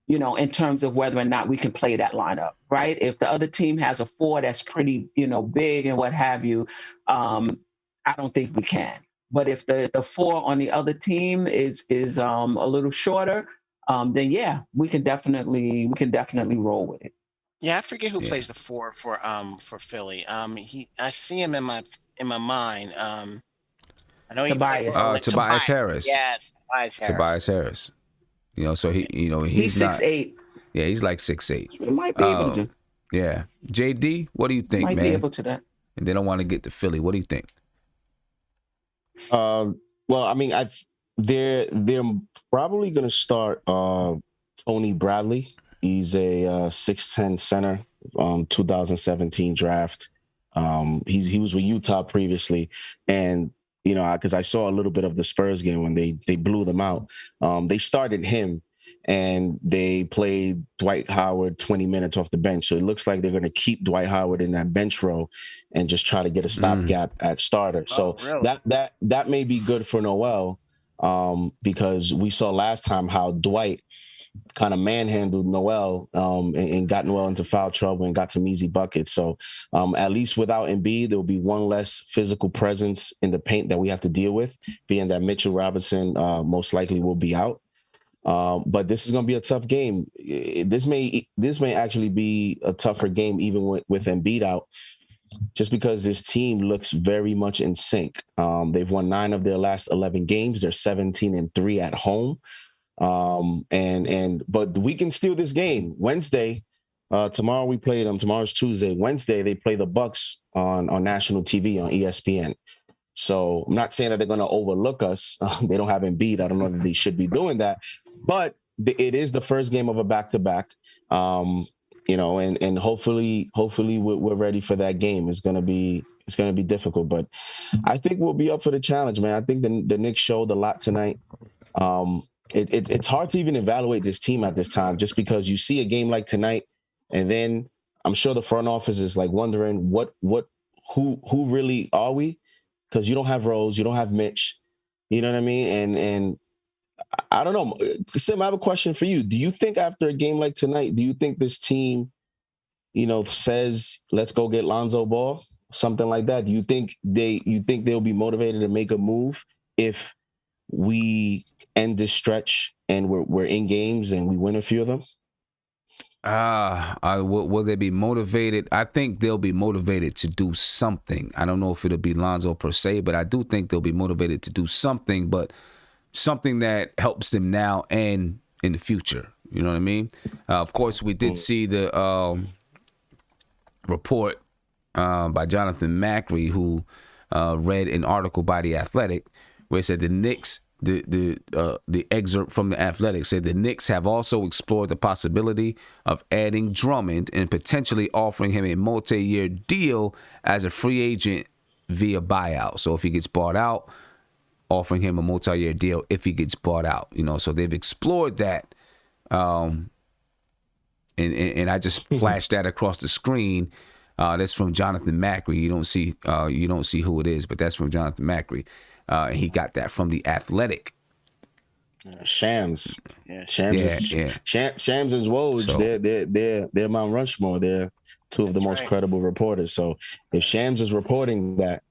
In terms of whether or not we can play that lineup, right? If the other team has a 4 that's pretty, big and what have you, I don't think we can. But if the 4 on the other team is a little shorter, then yeah, we can definitely roll with it. Yeah, I forget who plays the 4 for Philly. I see him in my mind. I know he Tobias Harris. Yes, Tobias Harris. So he's not 6'8". Yeah, he's like 6'8". He might be able to. Yeah, JD, what do you think, man? Might be able to that. and they don't want to get to Philly. What do you think? Well, I mean, they're probably going to start Tony Bradley. He's a 6'10" center, 2017 draft. He was with Utah previously, and because I saw a little bit of the Spurs game when they blew them out. They started him, and they played Dwight Howard 20 minutes off the bench. So it looks like they're going to keep Dwight Howard in that bench row and just try to get a stopgap at starter. So really? that may be good for Noel, because we saw last time how Dwight kind of manhandled Noel and got Noel into foul trouble and got some easy buckets. So at least without Embiid, there will be one less physical presence in the paint that we have to deal with, being that Mitchell Robinson most likely will be out. But this is going to be a tough game. This may actually be a tougher game even with Embiid out, just because this team looks very much in sync. They've won 9 of their last 11 games. They're 17-3 at home. But we can steal this game. Wednesday, tomorrow we play them. Tomorrow's Tuesday. Wednesday they play the Bucks on national TV on ESPN. So I'm not saying that they're going to overlook us. They don't have Embiid. I don't know that they should be doing that, but it is the first game of a back-to-back. And hopefully we're ready for that game. It's gonna be difficult, but I think we'll be up for the challenge, man. I think the Knicks showed a lot tonight. It's hard to even evaluate this team at this time, just because you see a game like tonight, and then I'm sure the front office is like wondering who really are we? Because you don't have Rose, you don't have Mitch, you know what I mean? And I don't know. Sim, I have a question for you. Do you think after a game like tonight, do you think this team, says, let's go get Lonzo Ball, something like that? Do you think they'll be motivated to make a move if we end this stretch and we're in games and we win a few of them? Will they be motivated? I think they'll be motivated to do something. I don't know if it'll be Lonzo per se, but I do think they'll be motivated to do something, but something that helps them now and in the future. You know what I mean? Of course, we did see the report by Jonathan Macri, who read an article by The Athletic where it said the Knicks, the excerpt from The Athletic said the Knicks have also explored the possibility of adding Drummond and potentially offering him a multi-year deal as a free agent via buyout. So if he gets bought out, offering him a multi-year deal if he gets bought out. So they've explored that. And I just flashed that across the screen. That's from Jonathan Macri. You don't see who it is, but that's from Jonathan Macri. He got that from The Athletic. Shams. Yeah. Shams is Woj. So, they're Mount Rushmore. They're two of the most credible reporters. So if Shams is reporting that,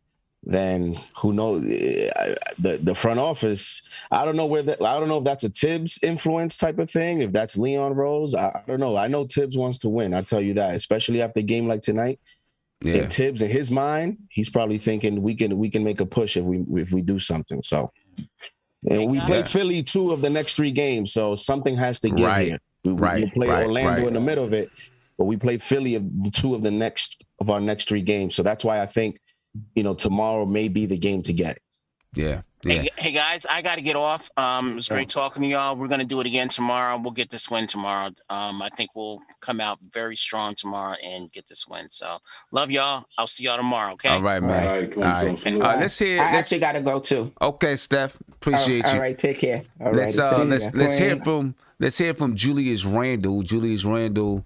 then who knows? The front office, I don't know if that's a Tibbs influence type of thing, if that's Leon Rose. I don't know. I know Tibbs wants to win. I tell you that, especially after a game like tonight. Yeah. In Tibbs, in his mind, he's probably thinking we can make a push if we do something. So, and we play Philly 2 of the next 3 games, so something has to give here. We play Orlando in the middle of it, but we play Philly of 2 of our next 3 games. So that's why I think tomorrow may be the game to get. Yeah. Hey guys, I got to get off. It was great talking to y'all. We're going to do it again tomorrow. We'll get this win tomorrow. I think we'll come out very strong tomorrow and get this win. So love y'all. I'll see y'all tomorrow. Okay. All right, man. All right. Let's hear. I actually got to go too. Okay, Steph. Appreciate you. All right. Take care. All let's right. Let's hear from Julius Randle. Julius Randle,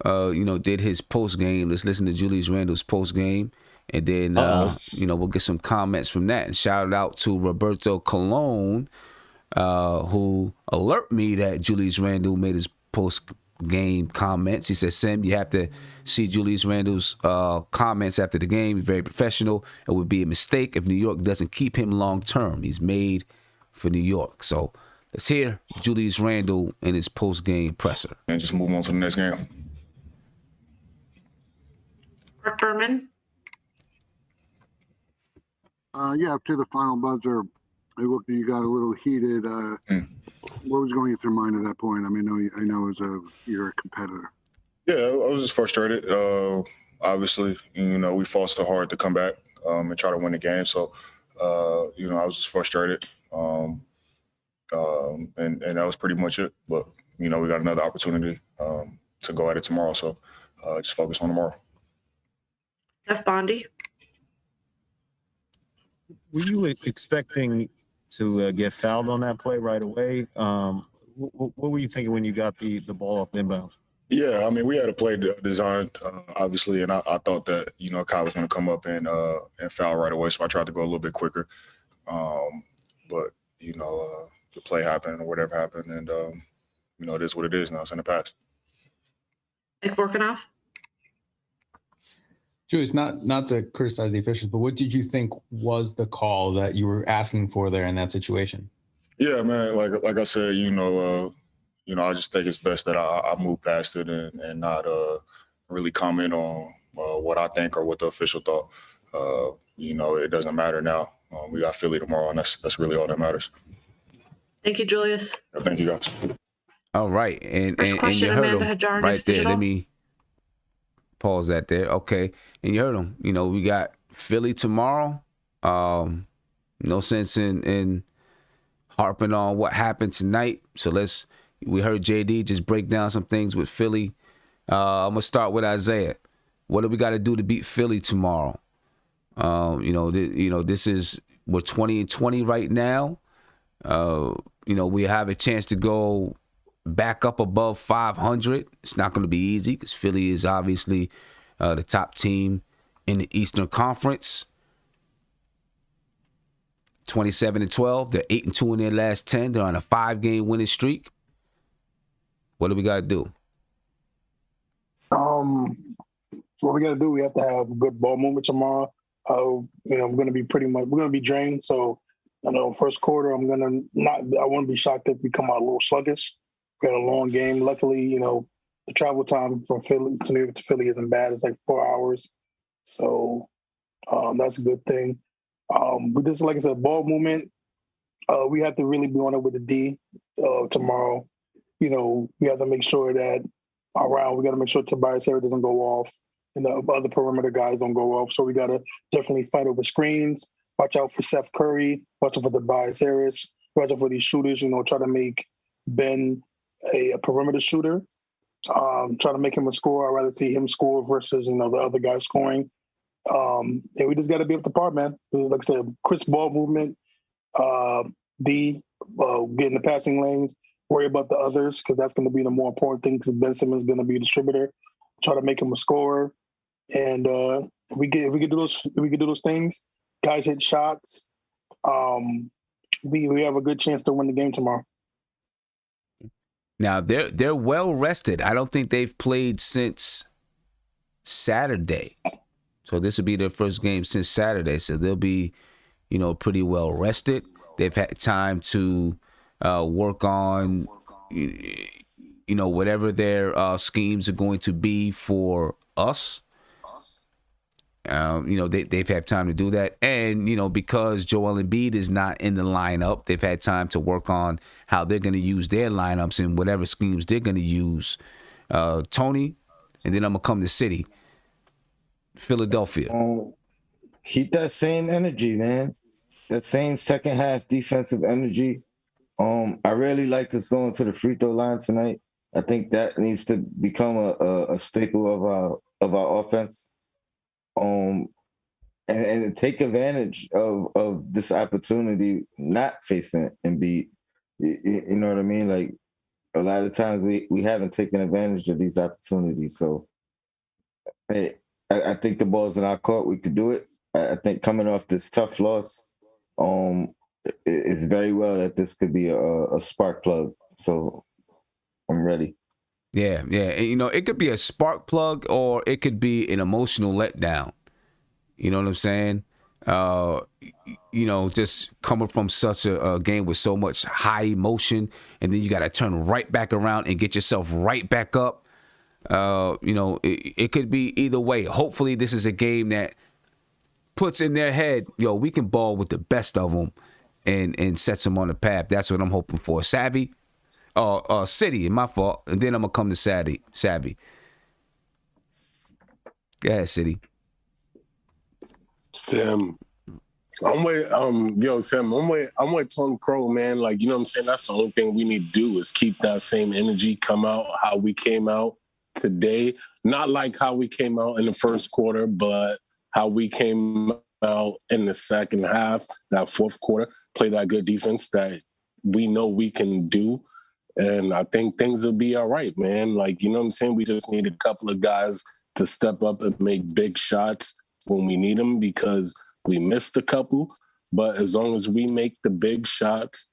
did his post game. Let's listen to Julius Randle's post game. And then, we'll get some comments from that. And shout out to Roberto Colon, who alert me that Julius Randle made his post-game comments. He said, Sim, you have to see Julius Randle's comments after the game. He's very professional. It would be a mistake if New York doesn't keep him long-term. He's made for New York. So let's hear Julius Randle in his post-game presser. And just move on to the next game. Rick Berman. To the final buzzer, it looked like you got a little heated. What was going through your mind at that point? I mean, I know you're a competitor. Yeah, I was just frustrated. obviously, we fought so hard to come back and try to win the game. So, I was just frustrated. And that was pretty much it. But, we got another opportunity to go at it tomorrow. So just focus on tomorrow. Jeff Bondi. Were you expecting to get fouled on that play right away? What were you thinking when you got the ball off inbounds? Yeah, I mean, we had a play designed, obviously, and I thought that, Kyle was going to come up and foul right away, so I tried to go a little bit quicker. But, the play happened or whatever happened, and, it is what it is now. It's in the past. Nick Vorkunov. Julius, not to criticize the officials, but what did you think was the call that you were asking for there in that situation? Yeah, man, like I said, I just think it's best that I move past it and not really comment on what I think or what the official thought. It doesn't matter now. We got Philly tomorrow, and that's really all that matters. Thank you, Julius. Thank you, guys. All right, and question, you heard Amanda him Hajar, right Next there. Digital. Let me pause that there. Okay, and you heard him. We got Philly tomorrow. No sense in harping on what happened tonight. So we heard JD just break down some things with Philly. I'm gonna start with Isaiah. What do we got to do to beat Philly tomorrow? This is we're 20-20 right now. We have a chance to go back up above 500. It's not going to be easy because Philly is obviously the top team in the Eastern Conference. 27-12. They're 8-2 in their last 10. They're on a 5-game winning streak. What do we got to do? What we got to do, we have to have good ball movement tomorrow. We're going to be drained. So, first quarter, I wouldn't be shocked if we come out a little sluggish. We had a long game. Luckily, the travel time from Philly to New York to Philly isn't bad. It's like 4 hours. So that's a good thing. But just like I said, ball movement, we have to really be on it with the D tomorrow. We have to make sure that we got to make sure Tobias Harris doesn't go off and the other perimeter guys don't go off. So we got to definitely fight over screens. Watch out for Seth Curry. Watch out for Tobias Harris. Watch out for these shooters. Try to make Ben a perimeter shooter. Try to make him a scorer. I'd rather see him score versus, the other guy scoring. And we just got to be up to par, man. Like I said, crisp ball movement, get in the passing lanes, worry about the others because that's going to be the more important thing because Ben Simmons is going to be a distributor. Try to make him a scorer. And if we could do those things, guys hit shots, we have a good chance to win the game tomorrow. Now they're well rested. I don't think they've played since Saturday. So this will be their first game since Saturday. So they'll be, pretty well rested. They've had time to work on, whatever their schemes are going to be for us. They've had time to do that. And, because Joel Embiid is not in the lineup, they've had time to work on how they're going to use their lineups and whatever schemes they're going to use. Tony, and then I'm going to come to City. Philadelphia. Keep that same energy, man. That same second half defensive energy. I really like us going to the free throw line tonight. I think that needs to become a staple of our offense. And take advantage of this opportunity, not facing Embiid. You know what I mean? Like a lot of times we haven't taken advantage of these opportunities. So, hey, I think the ball's in our court. We could do it. I think coming off this tough loss, it's very well that this could be a spark plug. So I'm ready. Yeah. And, it could be a spark plug or it could be an emotional letdown. You know what I'm saying? Just coming from such a game with so much high emotion, and then you got to turn right back around and get yourself right back up. It could be either way. Hopefully this is a game that puts in their head, we can ball with the best of them and sets them on the path. That's what I'm hoping for. City, my fault. And then I'm going to come to Savvy. Go ahead, City. Sam, I'm with Sam, I'm with Tony Crow, man. Like, you know what I'm saying? That's the only thing we need to do is keep that same energy, come out how we came out today. Not like how we came out in the first quarter, but how we came out in the second half, that fourth quarter, play that good defense that we know we can do. And I think things will be all right, man. Like, you know what I'm saying? We just need a couple of guys to step up and make big shots when we need them because we missed a couple. But as long as we make the big shots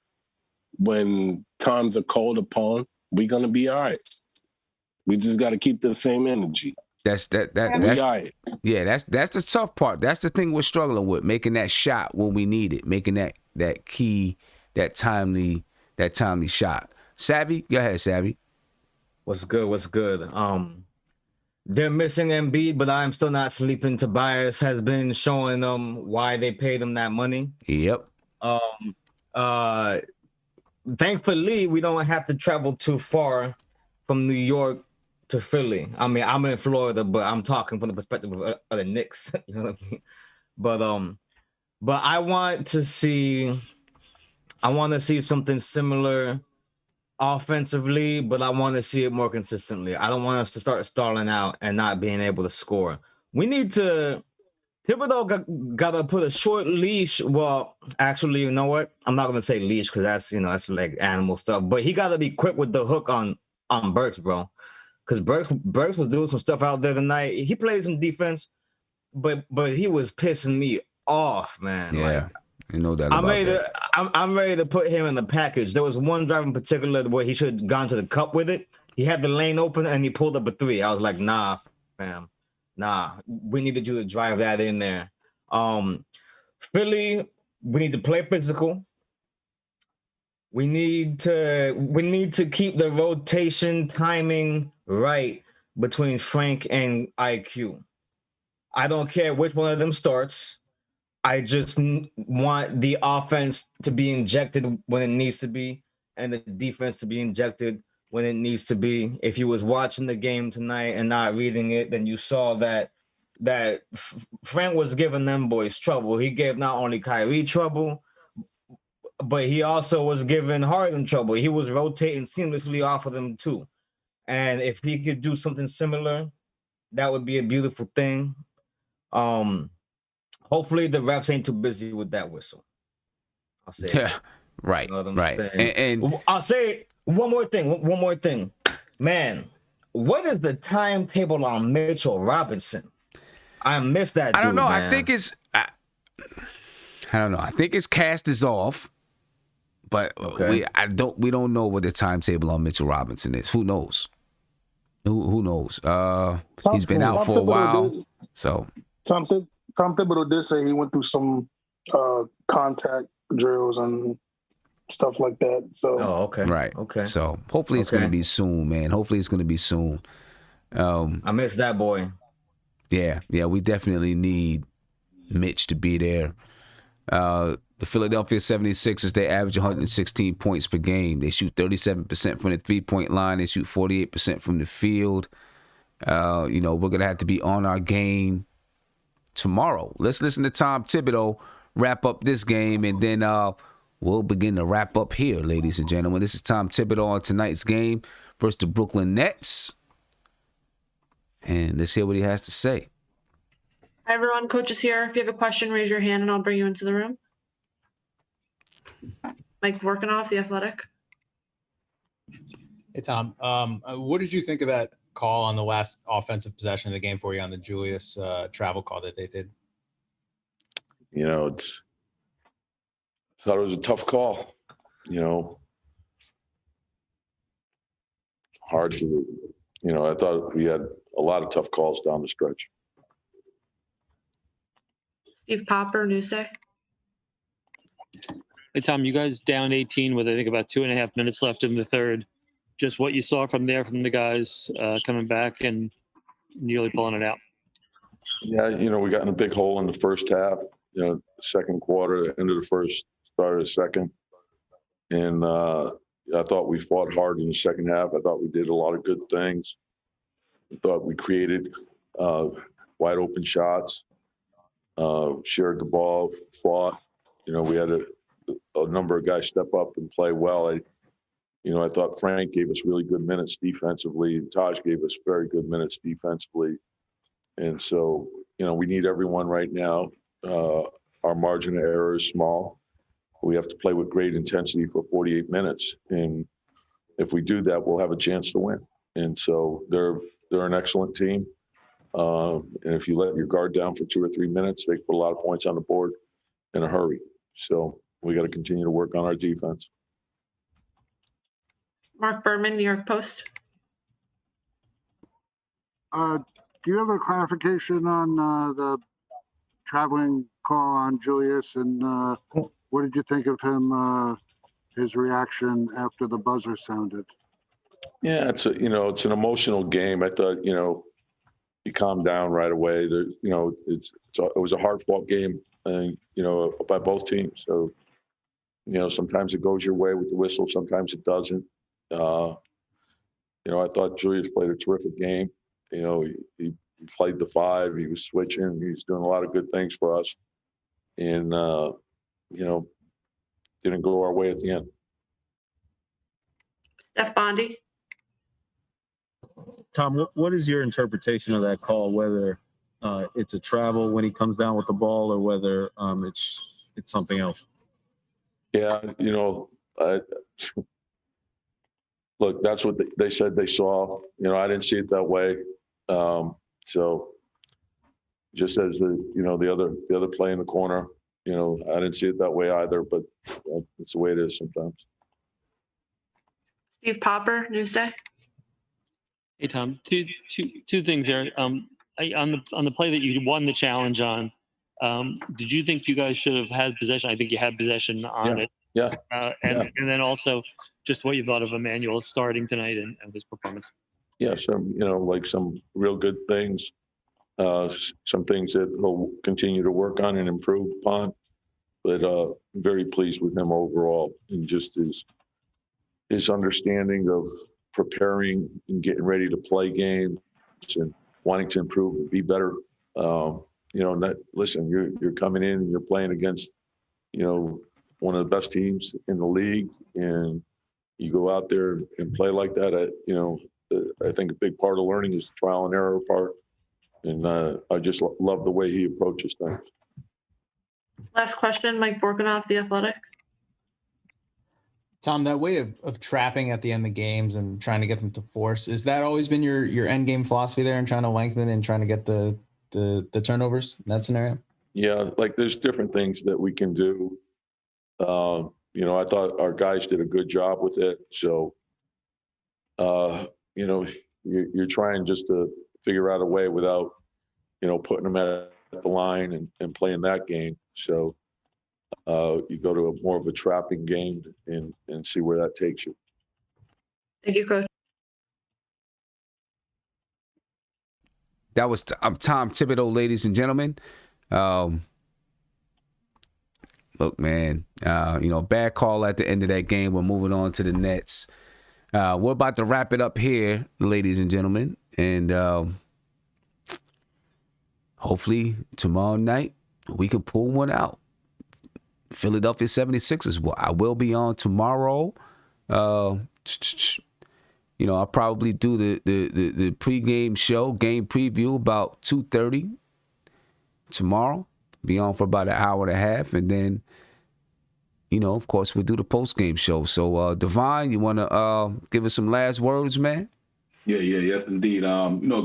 when times are called upon, we're going to be all right. We just got to keep the same energy. That's all right. Yeah, that's the tough part. That's the thing we're struggling with, making that shot when we need it, making that key, that timely shot. Savvy, go ahead, Savvy. What's good? They're missing Embiid, but I'm still not sleeping. Tobias has been showing them why they paid him that money. Yep. Thankfully, we don't have to travel too far from New York to Philly. I mean, I'm in Florida, but I'm talking from the perspective of the Knicks. You know what I mean? But I want to see something similar offensively, but I want to see it more consistently. I don't want us to start stalling out and not being able to score. We need to. Thibodeau got to put a short leash. Well, actually, you know what? I'm not gonna say leash because that's like animal stuff. But he got to be quick with the hook on Burks, bro. Because Burks was doing some stuff out there tonight. He played some defense, but he was pissing me off, man. Yeah. Like, you know that. I'm ready to put him in the package. There was one drive in particular where he should have gone to the cup with it. He had the lane open and he pulled up a three. I was like, nah, fam. Nah, we needed you to drive that in there. Philly, we need to play physical. We need to keep the rotation timing right between Frank and IQ. I don't care which one of them starts. I just want the offense to be injected when it needs to be and the defense to be injected when it needs to be. If you was watching the game tonight and not reading it, then you saw that Frank was giving them boys trouble. He gave not only Kyrie trouble, but he also was giving Harden trouble. He was rotating seamlessly off of them too. And if he could do something similar, that would be a beautiful thing. Hopefully the refs ain't too busy with that whistle. I'll say yeah, right, you know right. And I'll say one more thing. Man, what is the timetable on Mitchell Robinson? I missed that dude, I don't know. man. I think it's I don't know. I think his cast is off. But okay. we don't know what the timetable on Mitchell Robinson is. Who knows? Who knows? He's been out for a while. So Tom Thibodeau did say he went through some contact drills and stuff like that. So okay. Right. Okay. So hopefully it's gonna be soon, man. Hopefully it's gonna be soon. I miss that boy. Yeah, we definitely need Mitch to be there. The Philadelphia 76ers, they average 116 points per game. They shoot 37% from the three-point line. They shoot 48% from the field. We're going to have to be on our game tomorrow. Let's listen to Tom Thibodeau wrap up this game, and then we'll begin to wrap up here, ladies and gentlemen. This is Tom Thibodeau on tonight's game versus the Brooklyn Nets. And let's hear what he has to say. Hi, everyone. Coach is here. If you have a question, raise your hand, and I'll bring you into the room. Mike Vorkanoff, The Athletic. Hey, Tom. What did you think of that call on the last offensive possession of the game for you on the Julius travel call that they did? I thought it was a tough call. Hard to, I thought we had a lot of tough calls down the stretch. Steve Popper, Newsday. Hey, Tom, you guys down 18 with, I think, about 2.5 minutes left in the third. Just what you saw from the guys coming back and nearly pulling it out. Yeah, we got in a big hole in the first half, second quarter, end of the first, start of the second. And I thought we fought hard in the second half. I thought we did a lot of good things. I thought we created wide open shots, shared the ball, fought. You know, we had a number of guys step up and play well. I thought Frank gave us really good minutes defensively. And Taj gave us very good minutes defensively. And so, we need everyone right now. Our margin of error is small. We have to play with great intensity for 48 minutes. And if we do that, we'll have a chance to win. And so they're an excellent team. And if you let your guard down for 2 or 3 minutes, they put a lot of points on the board in a hurry. So we got to continue to work on our defense. Mark Berman, New York Post. Do you have a clarification on the traveling call on Julius, and what did you think of him, his reaction after the buzzer sounded? Yeah, it's an emotional game. I thought, he calmed down right away. It was a hard-fought game, by both teams. So, sometimes it goes your way with the whistle, sometimes it doesn't. I thought Julius played a terrific game. He played the 5. He was switching. He's doing a lot of good things for us. And, didn't go our way at the end. Steph Bondi. Tom, what is your interpretation of that call, whether it's a travel when he comes down with the ball or whether it's something else? Yeah, look, that's what they said they saw. I didn't see it that way. So just as the other play in the corner, I didn't see it that way either, but it's the way it is sometimes. Steve Popper, Newsday. Hey Tom, two things there. On the play that you won the challenge on, did you think you guys should have had possession? I think you had possession on it. Yeah. And then also just what you thought of Emmanuel starting tonight and his performance. Yeah, some real good things, some things that he'll continue to work on and improve upon. But very pleased with him overall, and just his understanding of preparing and getting ready to play games and wanting to improve and be better. Listen, you're coming in and you're playing against, one of the best teams in the league, and you go out there and play like that. I think a big part of learning is the trial and error part, and I just love the way he approaches things. Last question, Mike Vorkunov, The Athletic. Tom, that way of trapping at the end of games and trying to get them to force, is that always been your end game philosophy there, and trying to lengthen and trying to get the turnovers in that scenario? Yeah, there's different things that we can do. I thought our guys did a good job with it. So, you're trying just to figure out a way without, putting them at the line and playing that game. So, you go to more of a trapping game and see where that takes you. Thank you, Coach. That was Tom Thibodeau, ladies and gentlemen. Look, man, bad call at the end of that game. We're moving on to the Nets. We're about to wrap it up here, ladies and gentlemen. And hopefully tomorrow night we can pull one out. Philadelphia 76ers. Well, I will be on tomorrow. I'll probably do the pregame show, game preview about 2:30 tomorrow. Be on for about an hour and a half, and then, of course, we'll do the postgame show. So, Divine, you want to give us some last words, man? Yes, indeed.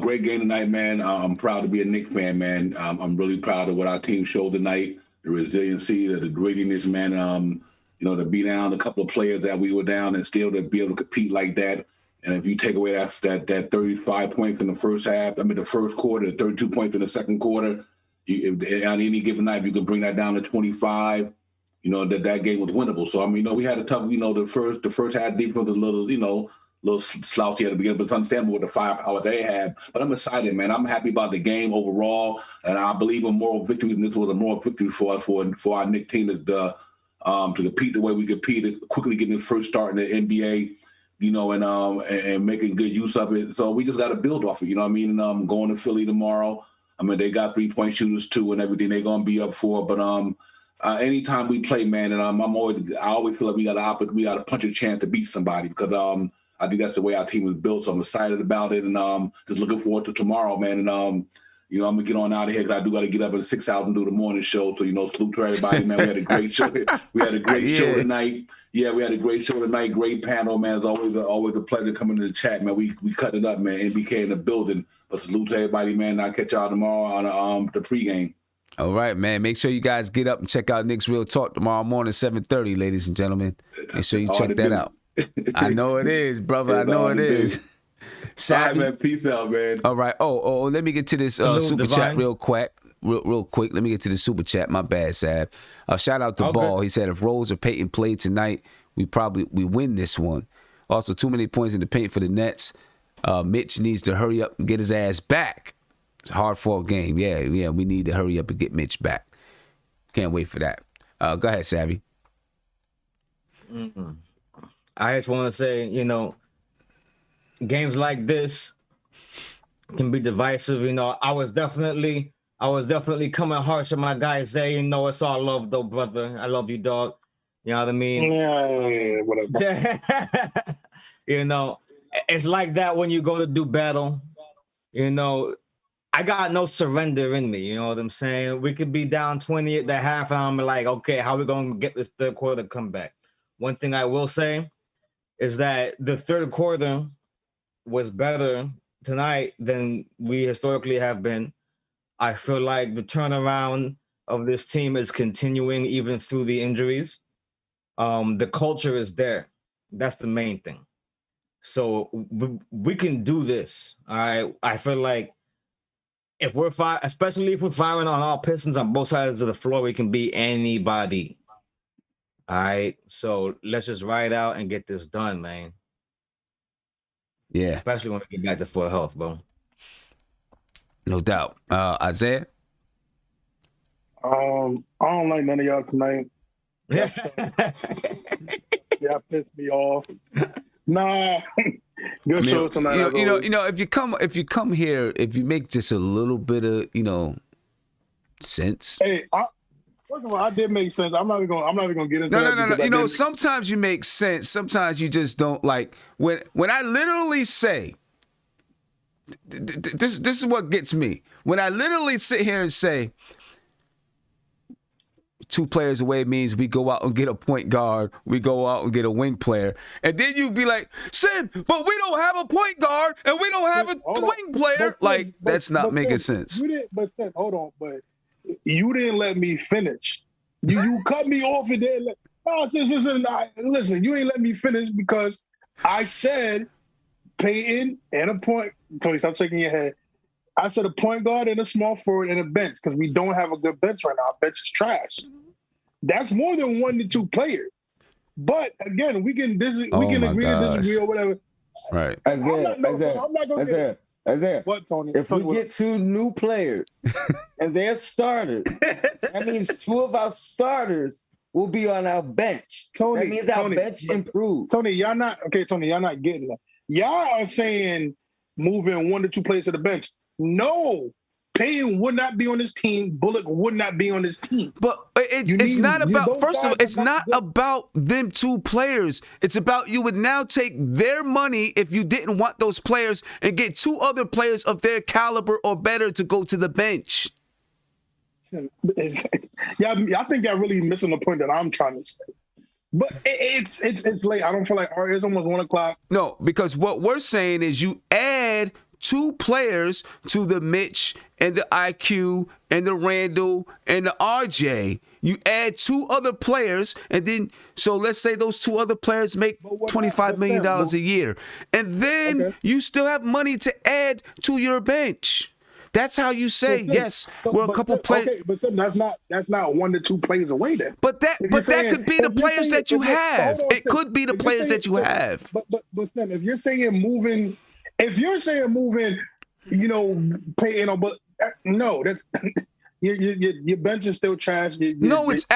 Great game tonight, man. I'm proud to be a Knicks fan, man. I'm really proud of what our team showed tonight. The resiliency, the grittiness, man. To be down a couple of players that we were down and still to be able to compete like that. And if you take away that 35 points in the first half, the first quarter, 32 points in the second quarter, on any given night, you can bring that down to 25. That game was winnable. So we had a tough. The first half defense was a little slouchy at the beginning, but it's understandable with the firepower they had. But I'm excited, man. I'm happy about the game overall, and I believe in moral victory. And this was a moral victory for us, for our Knicks team to compete the way we competed, quickly getting the first start in the NBA, and making good use of it. So we just got to build off it. And I'm going to Philly tomorrow. I mean, they got 3-point shooters too and everything. They're gonna be up for it. But anytime we play, man, and I always feel like we got a punch a chance to beat somebody because I think that's the way our team is built. So I'm excited about it and just looking forward to tomorrow, man. And you know, I'm gonna get on out of here because I do got to get up at 6 hours and do the morning show. So, you know, salute to everybody, man. We had a great show. We had a great show tonight. Yeah, we had a great show tonight. Great panel, man. It's always a pleasure coming to the chat, man. We cut it up, man. NBK in the building. But salute to everybody, man. I'll catch y'all tomorrow on the pregame. All right, man. Make sure you guys get up and check out Knicks Real Talk tomorrow morning, 7:30, ladies and gentlemen. Make sure you check that out. I know it is, brother. I know it is. All right, man. Peace out, man. All right. Oh, let me get to this super chat real quick. Real quick. Let me get to the super chat. My bad, Sab. Shout out to Ball. He said if Rose or Peyton played tonight, we win this one. Also, too many points in the paint for the Nets. Mitch needs to hurry up and get his ass back. It's a hard-fought game. Yeah, we need to hurry up and get Mitch back. Can't wait for that. Go ahead, Savvy. Mm-hmm. I just want to say, you know, games like this can be divisive. You know, I was definitely coming harsh on my guy Zay. You know, it's all love though, brother. I love you, dog. You know what I mean? Yeah, whatever. You know, it's like that when you go to do battle. You know, I got no surrender in me. You know what I'm saying? We could be down 20 at the half, and I'm like, okay, how are we going to get this third quarter to come back? One thing I will say is that the third quarter was better tonight than we historically have been. I feel like the turnaround of this team is continuing even through the injuries. The culture is there. That's the main thing. So we can do this. All right. I feel like if we're especially if we're firing on all pistons on both sides of the floor, we can beat anybody. All right. So let's just ride out and get this done, man. Yeah. Especially when we get back to full health, bro. No doubt. Isaiah? I don't like none of y'all tonight. Yes. Y'all pissed me off. Nah. Good show tonight. You know, if you come here, if you make just a little bit of, you know, sense. Hey, first of all, I did make sense. I'm not even gonna get into that. No. You know, sometimes you make sense. Sometimes you just don't. Like when I literally say, this is what gets me. When I literally sit here and say, 2 players away means we go out and get a point guard, we go out and get a wing player, and then you be like, Sim, but we don't have a point guard and we don't have a wing player. Like that's not making sense. But Sim, hold on, but you didn't let me finish. You cut me off and then listen, you ain't let me finish because I said Peyton and a point. Tony, stop shaking your head. I said a point guard and a small forward and a bench because we don't have a good bench right now. Our bench is trash. That's more than 1 to 2 players. But again, we can agree to disagree or whatever. Right. Isaiah. What, Tony? If we get 2 new players and they're starters, that means 2 of our starters will be on our bench. Tony, that means our bench improved. Tony, y'all not getting that. Y'all are saying moving 1 to 2 players to the bench. No, Payne would not be on this team. Bullock would not be on this team. But it's not about, first of all, it's not about them 2 players. It's about you would now take their money if you didn't want those players and get 2 other players of their caliber or better to go to the bench. Yeah, I think y'all really missing the point that I'm trying to say. But it's late. I don't feel like it's almost 1 o'clock. No, because what we're saying is you add 2 players to the Mitch and the IQ and the Randall and the RJ. You add 2 other players, and then so let's say those 2 other players make $25 million a year, and then you still have money to add to your bench. That's how you say yes. We're a couple players. Okay, but that's not 1 to 2 players away then. But that could be the players that you have. It could be the players that you have. But Sam, if you're saying moving, you know, paying, but no, that's your bench is still trash. No, it's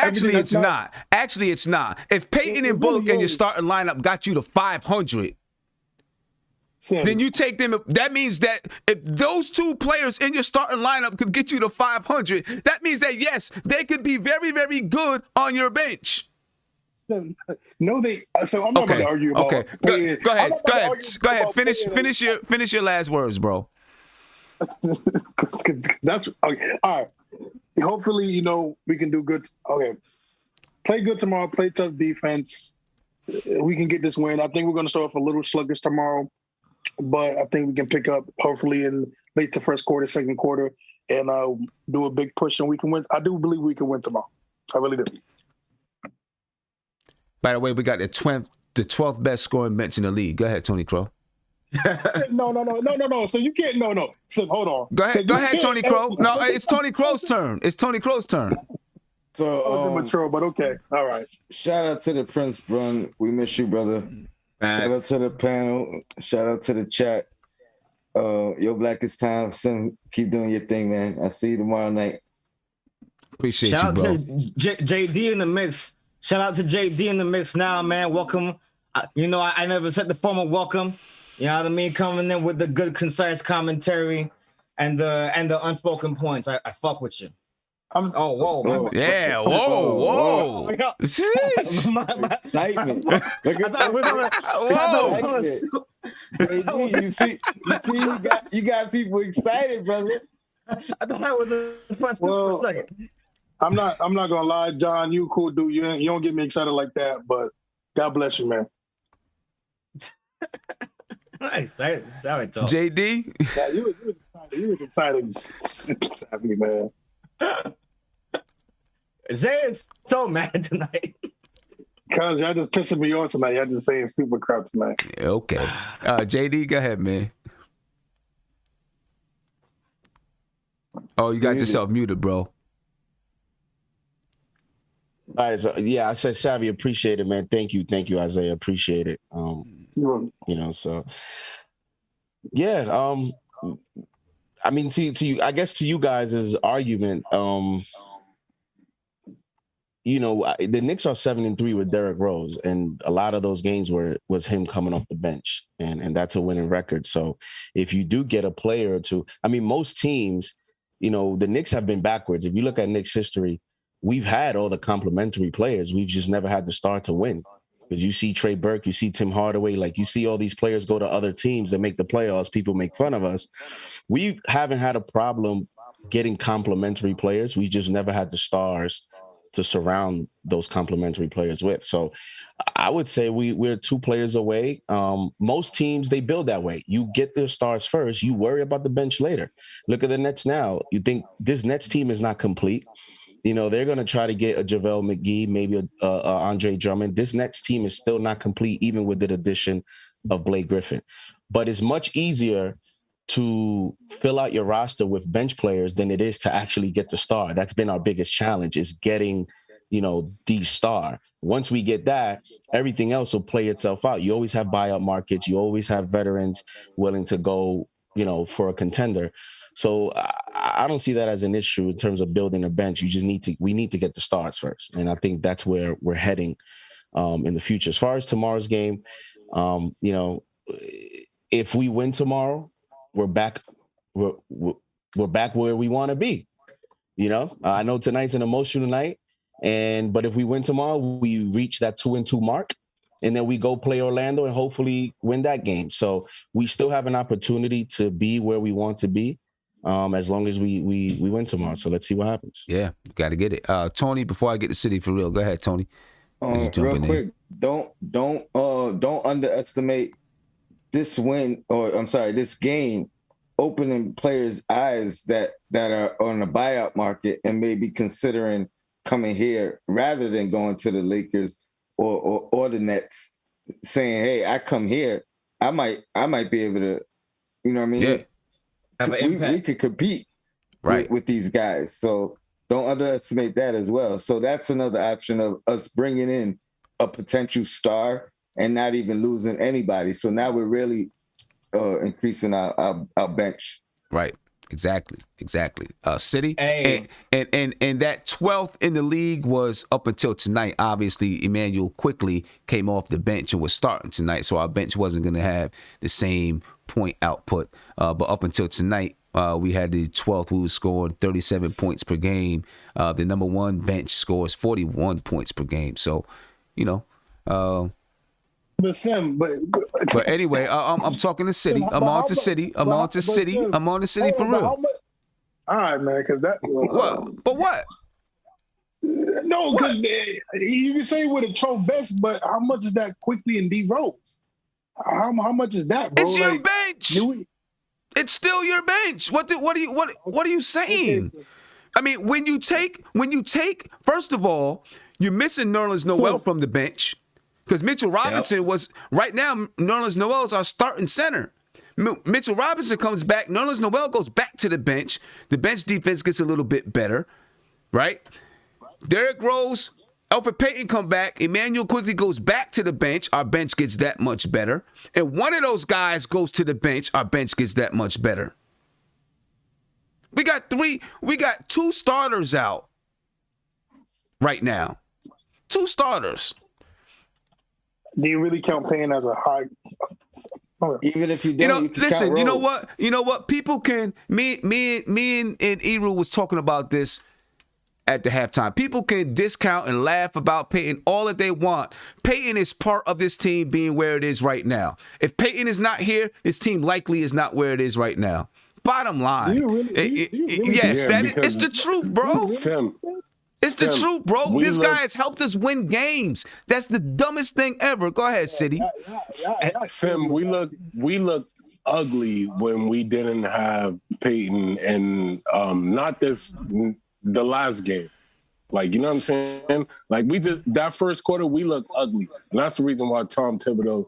not. Actually, it's not. If Peyton and Bullock and your starting lineup got you to 500. then you take them. That means that if those two players in your starting lineup could get you to 500, that means that, yes, they could be very, very good on your bench. No, so I'm not going to argue about. Okay, go ahead. Finish your last words, bro. That's okay. All right. Hopefully, we can do good. Okay, play good tomorrow. Play tough defense. We can get this win. I think we're going to start off a little sluggish tomorrow, but I think we can pick up hopefully in late the first quarter, second quarter, and do a big push, and we can win. I do believe we can win tomorrow. I really do. By the way, we got the 12th best scoring bench in the league. Go ahead, Tony Crow. No. So you can't. No. So hold on. Go ahead, Tony Crow. No, it's Tony Crow's turn. So mature, but okay. All right. Shout out to the Prince Brun. We miss you, brother. Shout out to the panel. Shout out to the chat. Your Blackest Time. Sim, keep doing your thing, man. I'll see you tomorrow night. Appreciate Shout you, bro. out to JD in the mix. Shout out to JD in the mix now, man. Welcome. I never said the formal welcome. You know what I mean? Coming in with the good, concise commentary and the unspoken points. I fuck with you. Whoa. Yeah, whoa. Jeez. My excitement. Look at that. You see, you got people excited, brother. I thought that was the first second. I'm not gonna lie, John. You cool dude. You don't get me excited like that, but God bless you, man. I'm excited. Sorry, talk. JD. Yeah, you was excited. Happy, man. Zay's so mad tonight. Cause y'all just pissing me off tonight. Y'all just saying stupid crap tonight. Okay. JD, go ahead, man. Oh, you got yourself muted, bro. All right, so I said Savvy, appreciate it, man. Thank you, Isaiah, appreciate it. So I mean, to you, I guess to you guys' argument, the Knicks are 7-3 with Derrick Rose, and a lot of those games was him coming off the bench, and that's a winning record. So if you do get a player or two, I mean, most teams, the Knicks have been backwards. If you look at Knicks history, we've had all the complementary players. We've just never had the star to win. Because you see Trey Burke, you see Tim Hardaway, like you see all these players go to other teams that make the playoffs. People make fun of us. We haven't had a problem getting complementary players. We just never had the stars to surround those complementary players with. So I would say we're 2 players away. Most teams, they build that way. You get their stars first. You worry about the bench later. Look at the Nets now. You think this Nets team is not complete. They're going to try to get a JaVale McGee, maybe a Andre Drummond. This Nets team is still not complete, even with the addition of Blake Griffin. But it's much easier to fill out your roster with bench players than it is to actually get the star. That's been our biggest challenge, is getting, the star. Once we get that, everything else will play itself out. You always have buyout markets. You always have veterans willing to go, for a contender. So I don't see that as an issue in terms of building a bench. We need to get the stars first. And I think that's where we're heading in the future. As far as tomorrow's game, if we win tomorrow, we're back where we want to be. I know tonight's an emotional night, but if we win tomorrow, we reach that 2-2 mark, and then we go play Orlando and hopefully win that game. So we still have an opportunity to be where we want to be, as long as we win tomorrow. So let's see what happens. Yeah, got to get it. Tony, before I get to City for real, go ahead, Tony. Real quick, don't underestimate this win, this game, opening players' eyes that are on the buyout market and maybe considering coming here rather than going to the Lakers or the Nets, saying, "Hey, I come here, I might be able to, you know what I mean? Yeah. We could compete with these guys." So don't underestimate that as well. So that's another option of us bringing in a potential star and not even losing anybody. So now we're really increasing our bench. Right. Exactly. City. Hey. And that 12th in the league was up until tonight. Obviously, Emmanuel quickly came off the bench and was starting tonight, so our bench wasn't going to have the same point output. But up until tonight, we had the 12th. We were scoring 37 points per game. The number one bench scores 41 points per game. So, you know. But anyway, I'm talking to City. I'm on to City. I'm on to City for real. All right, man, because that. What? But what? No, because you can say with a Trump best, but how much is that quickly in D Rose? How much is that, bro? It's your bench. It's still your bench. What are you saying? Okay. I mean, when you take, first of all, you're missing Nerlens Noel from the bench. Because Mitchell Robinson was, right now, Nerlens Noel is our starting center. Mitchell Robinson comes back. Nerlens Noel goes back to the bench. The bench defense gets a little bit better, right? Derrick Rose, Elfrid Payton come back. Emmanuel quickly goes back to the bench. Our bench gets that much better. And one of those guys goes to the bench. Our bench gets that much better. We got two starters out right now. Two starters. Do you really count Payne as a high? Even if you don't, listen. You know what? People can. Me and Eru was talking about this at the halftime. People can discount and laugh about Payton all that they want. Payton is part of this team being where it is right now. If Payton is not here, this team likely is not where it is right now. Bottom line, yes, it's the truth, bro. It's the truth, bro. This guy has helped us win games. That's the dumbest thing ever. Go ahead, City. Sim, we look ugly when we didn't have Payton and not the last game. Like, you know what I'm saying? Like, that first quarter, we looked ugly. And that's the reason why Tom Thibodeau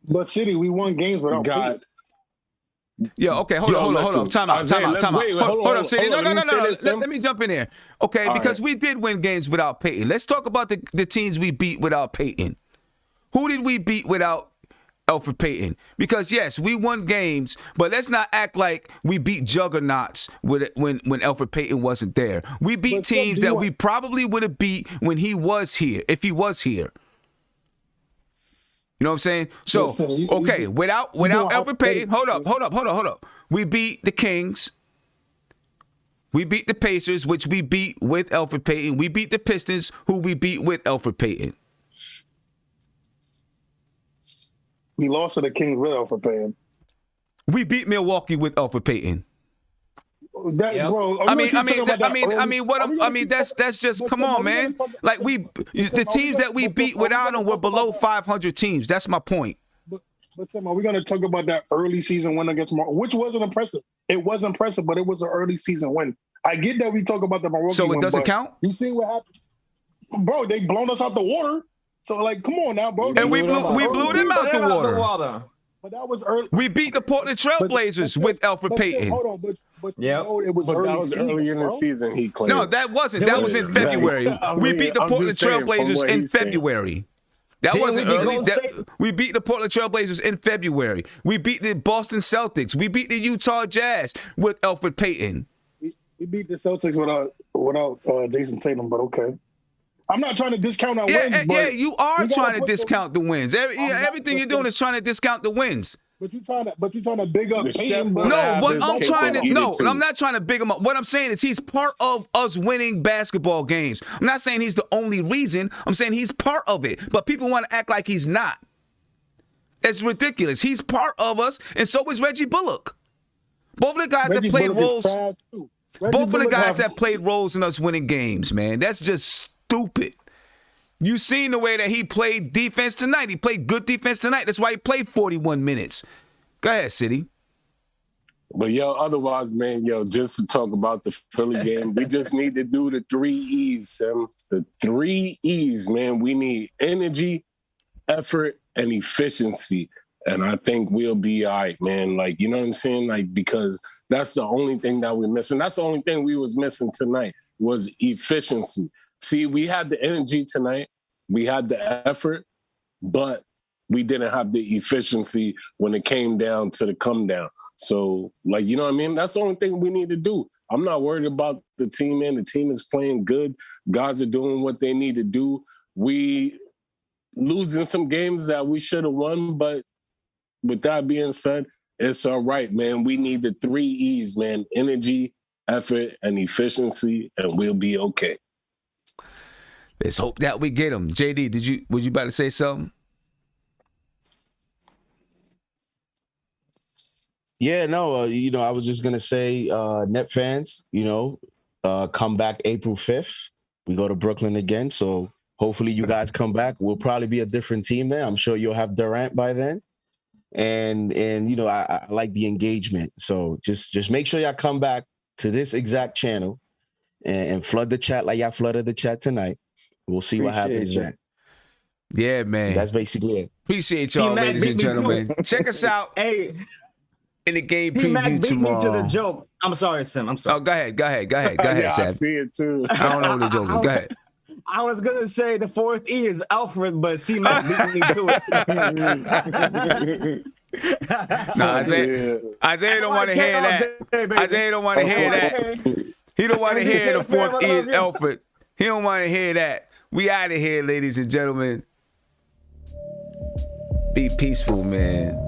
but City, we won games without Payton. Yeah, okay, hold on. Time out. Hold on, City. No. Let me jump in here. Okay, because we did win games without Payton. Let's talk about the teams we beat without Payton. Who did we beat without Elfrid Payton? Because, yes, we won games, but let's not act like we beat juggernauts when Elfrid Payton wasn't there. We beat teams that we probably would have beat when he was here, if he was here. You know what I'm saying? So, okay, without Elfrid Payton, hold up. We beat the Kings. We beat the Pacers, which we beat with Elfrid Payton. We beat the Pistons, who we beat with Elfrid Payton. We lost to the Kings with Elfrid Payton. We beat Milwaukee with Elfrid Payton. That's just come on, man. Like the teams that we beat without them were below 500 teams. That's my point. But Sam, are we going to talk about that early season win against Milwaukee, which wasn't impressive? It was impressive, but it was an early season win. I get that we talk about the Milwaukee. So it doesn't count. You see what happened, bro? They blown us out the water. So like, come on now, bro. And we blew them out the water. But that was early. We beat the Portland Trailblazers with Elfrid Payton. Hold on, but it was early in the season. He claimed. No, that wasn't. That was in February. We beat the Portland Trailblazers in February. That wasn't early. We beat the Portland Trailblazers in February. We beat the Boston Celtics. We beat the Utah Jazz with Elfrid Payton. We beat the Celtics without Jason Tatum, but okay. I'm not trying to discount our wins. Yeah, you are trying to discount the wins. Everything you're doing is trying to discount the wins. But you're trying to big up Payton. I'm not trying to big him up. What I'm saying is he's part of us winning basketball games. I'm not saying he's the only reason. I'm saying he's part of it. But people want to act like he's not. It's ridiculous. He's part of us, and so is Reggie Bullock. Both of the guys have played roles. Both of the guys have played roles in us winning games, man. That's just stupid. You seen the way that he played defense tonight. He played good defense tonight. That's why he played 41 minutes. Go ahead, City. But, otherwise, man, just to talk about the Philly game, we just need to do the 3 E's, Sam. The 3 E's, man. We need energy, effort, and efficiency. And I think we'll be all right, man. Like, you know what I'm saying? Like, because that's the only thing that we're missing. That's the only thing we was missing tonight was efficiency. See, we had the energy tonight. We had the effort, but we didn't have the efficiency when it came down to the come down. So, like, you know what I mean? That's the only thing we need to do. I'm not worried about the team, man. The team is playing good. Guys are doing what they need to do. We losing some games that we should have won, but with that being said, it's all right, man. We need the 3 E's, man. Energy, effort, and efficiency, and we'll be okay. Let's hope that we get them. JD, was you about to say something? Yeah, no, I was just gonna say, Net fans, come back April 5th. We go to Brooklyn again, so hopefully you guys come back. We'll probably be a different team there. I'm sure you'll have Durant by then, and I like the engagement. So just make sure y'all come back to this exact channel and flood the chat like y'all flooded the chat tonight. We'll see what happens then. Yeah, man. That's basically it. Appreciate y'all, ladies and gentlemen. Check us out. Hey. In the game P-Mac preview beat tomorrow. me to the joke. I'm sorry, Sim. I'm sorry. Oh, go ahead, Yeah, Sam. I see it too. I don't know what the joke is. Go ahead. I was gonna say the 4th E is Alfred, but C-Mac beat me to it. No, Isaiah don't want to hear that. Isaiah don't want to hear that. He don't want to hear the 4th E is Alfred. He don't want to hear that. We out of here, ladies and gentlemen. Be peaceful, man.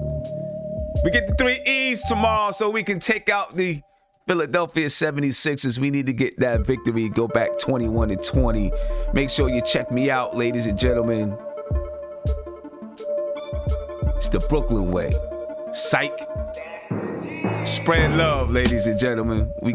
We get the 3 E's tomorrow so we can take out the Philadelphia 76ers. We need to get that victory, go back 21-20. Make sure you check me out, ladies and gentlemen. It's the Brooklyn way. Psych. Spread love, ladies and gentlemen. We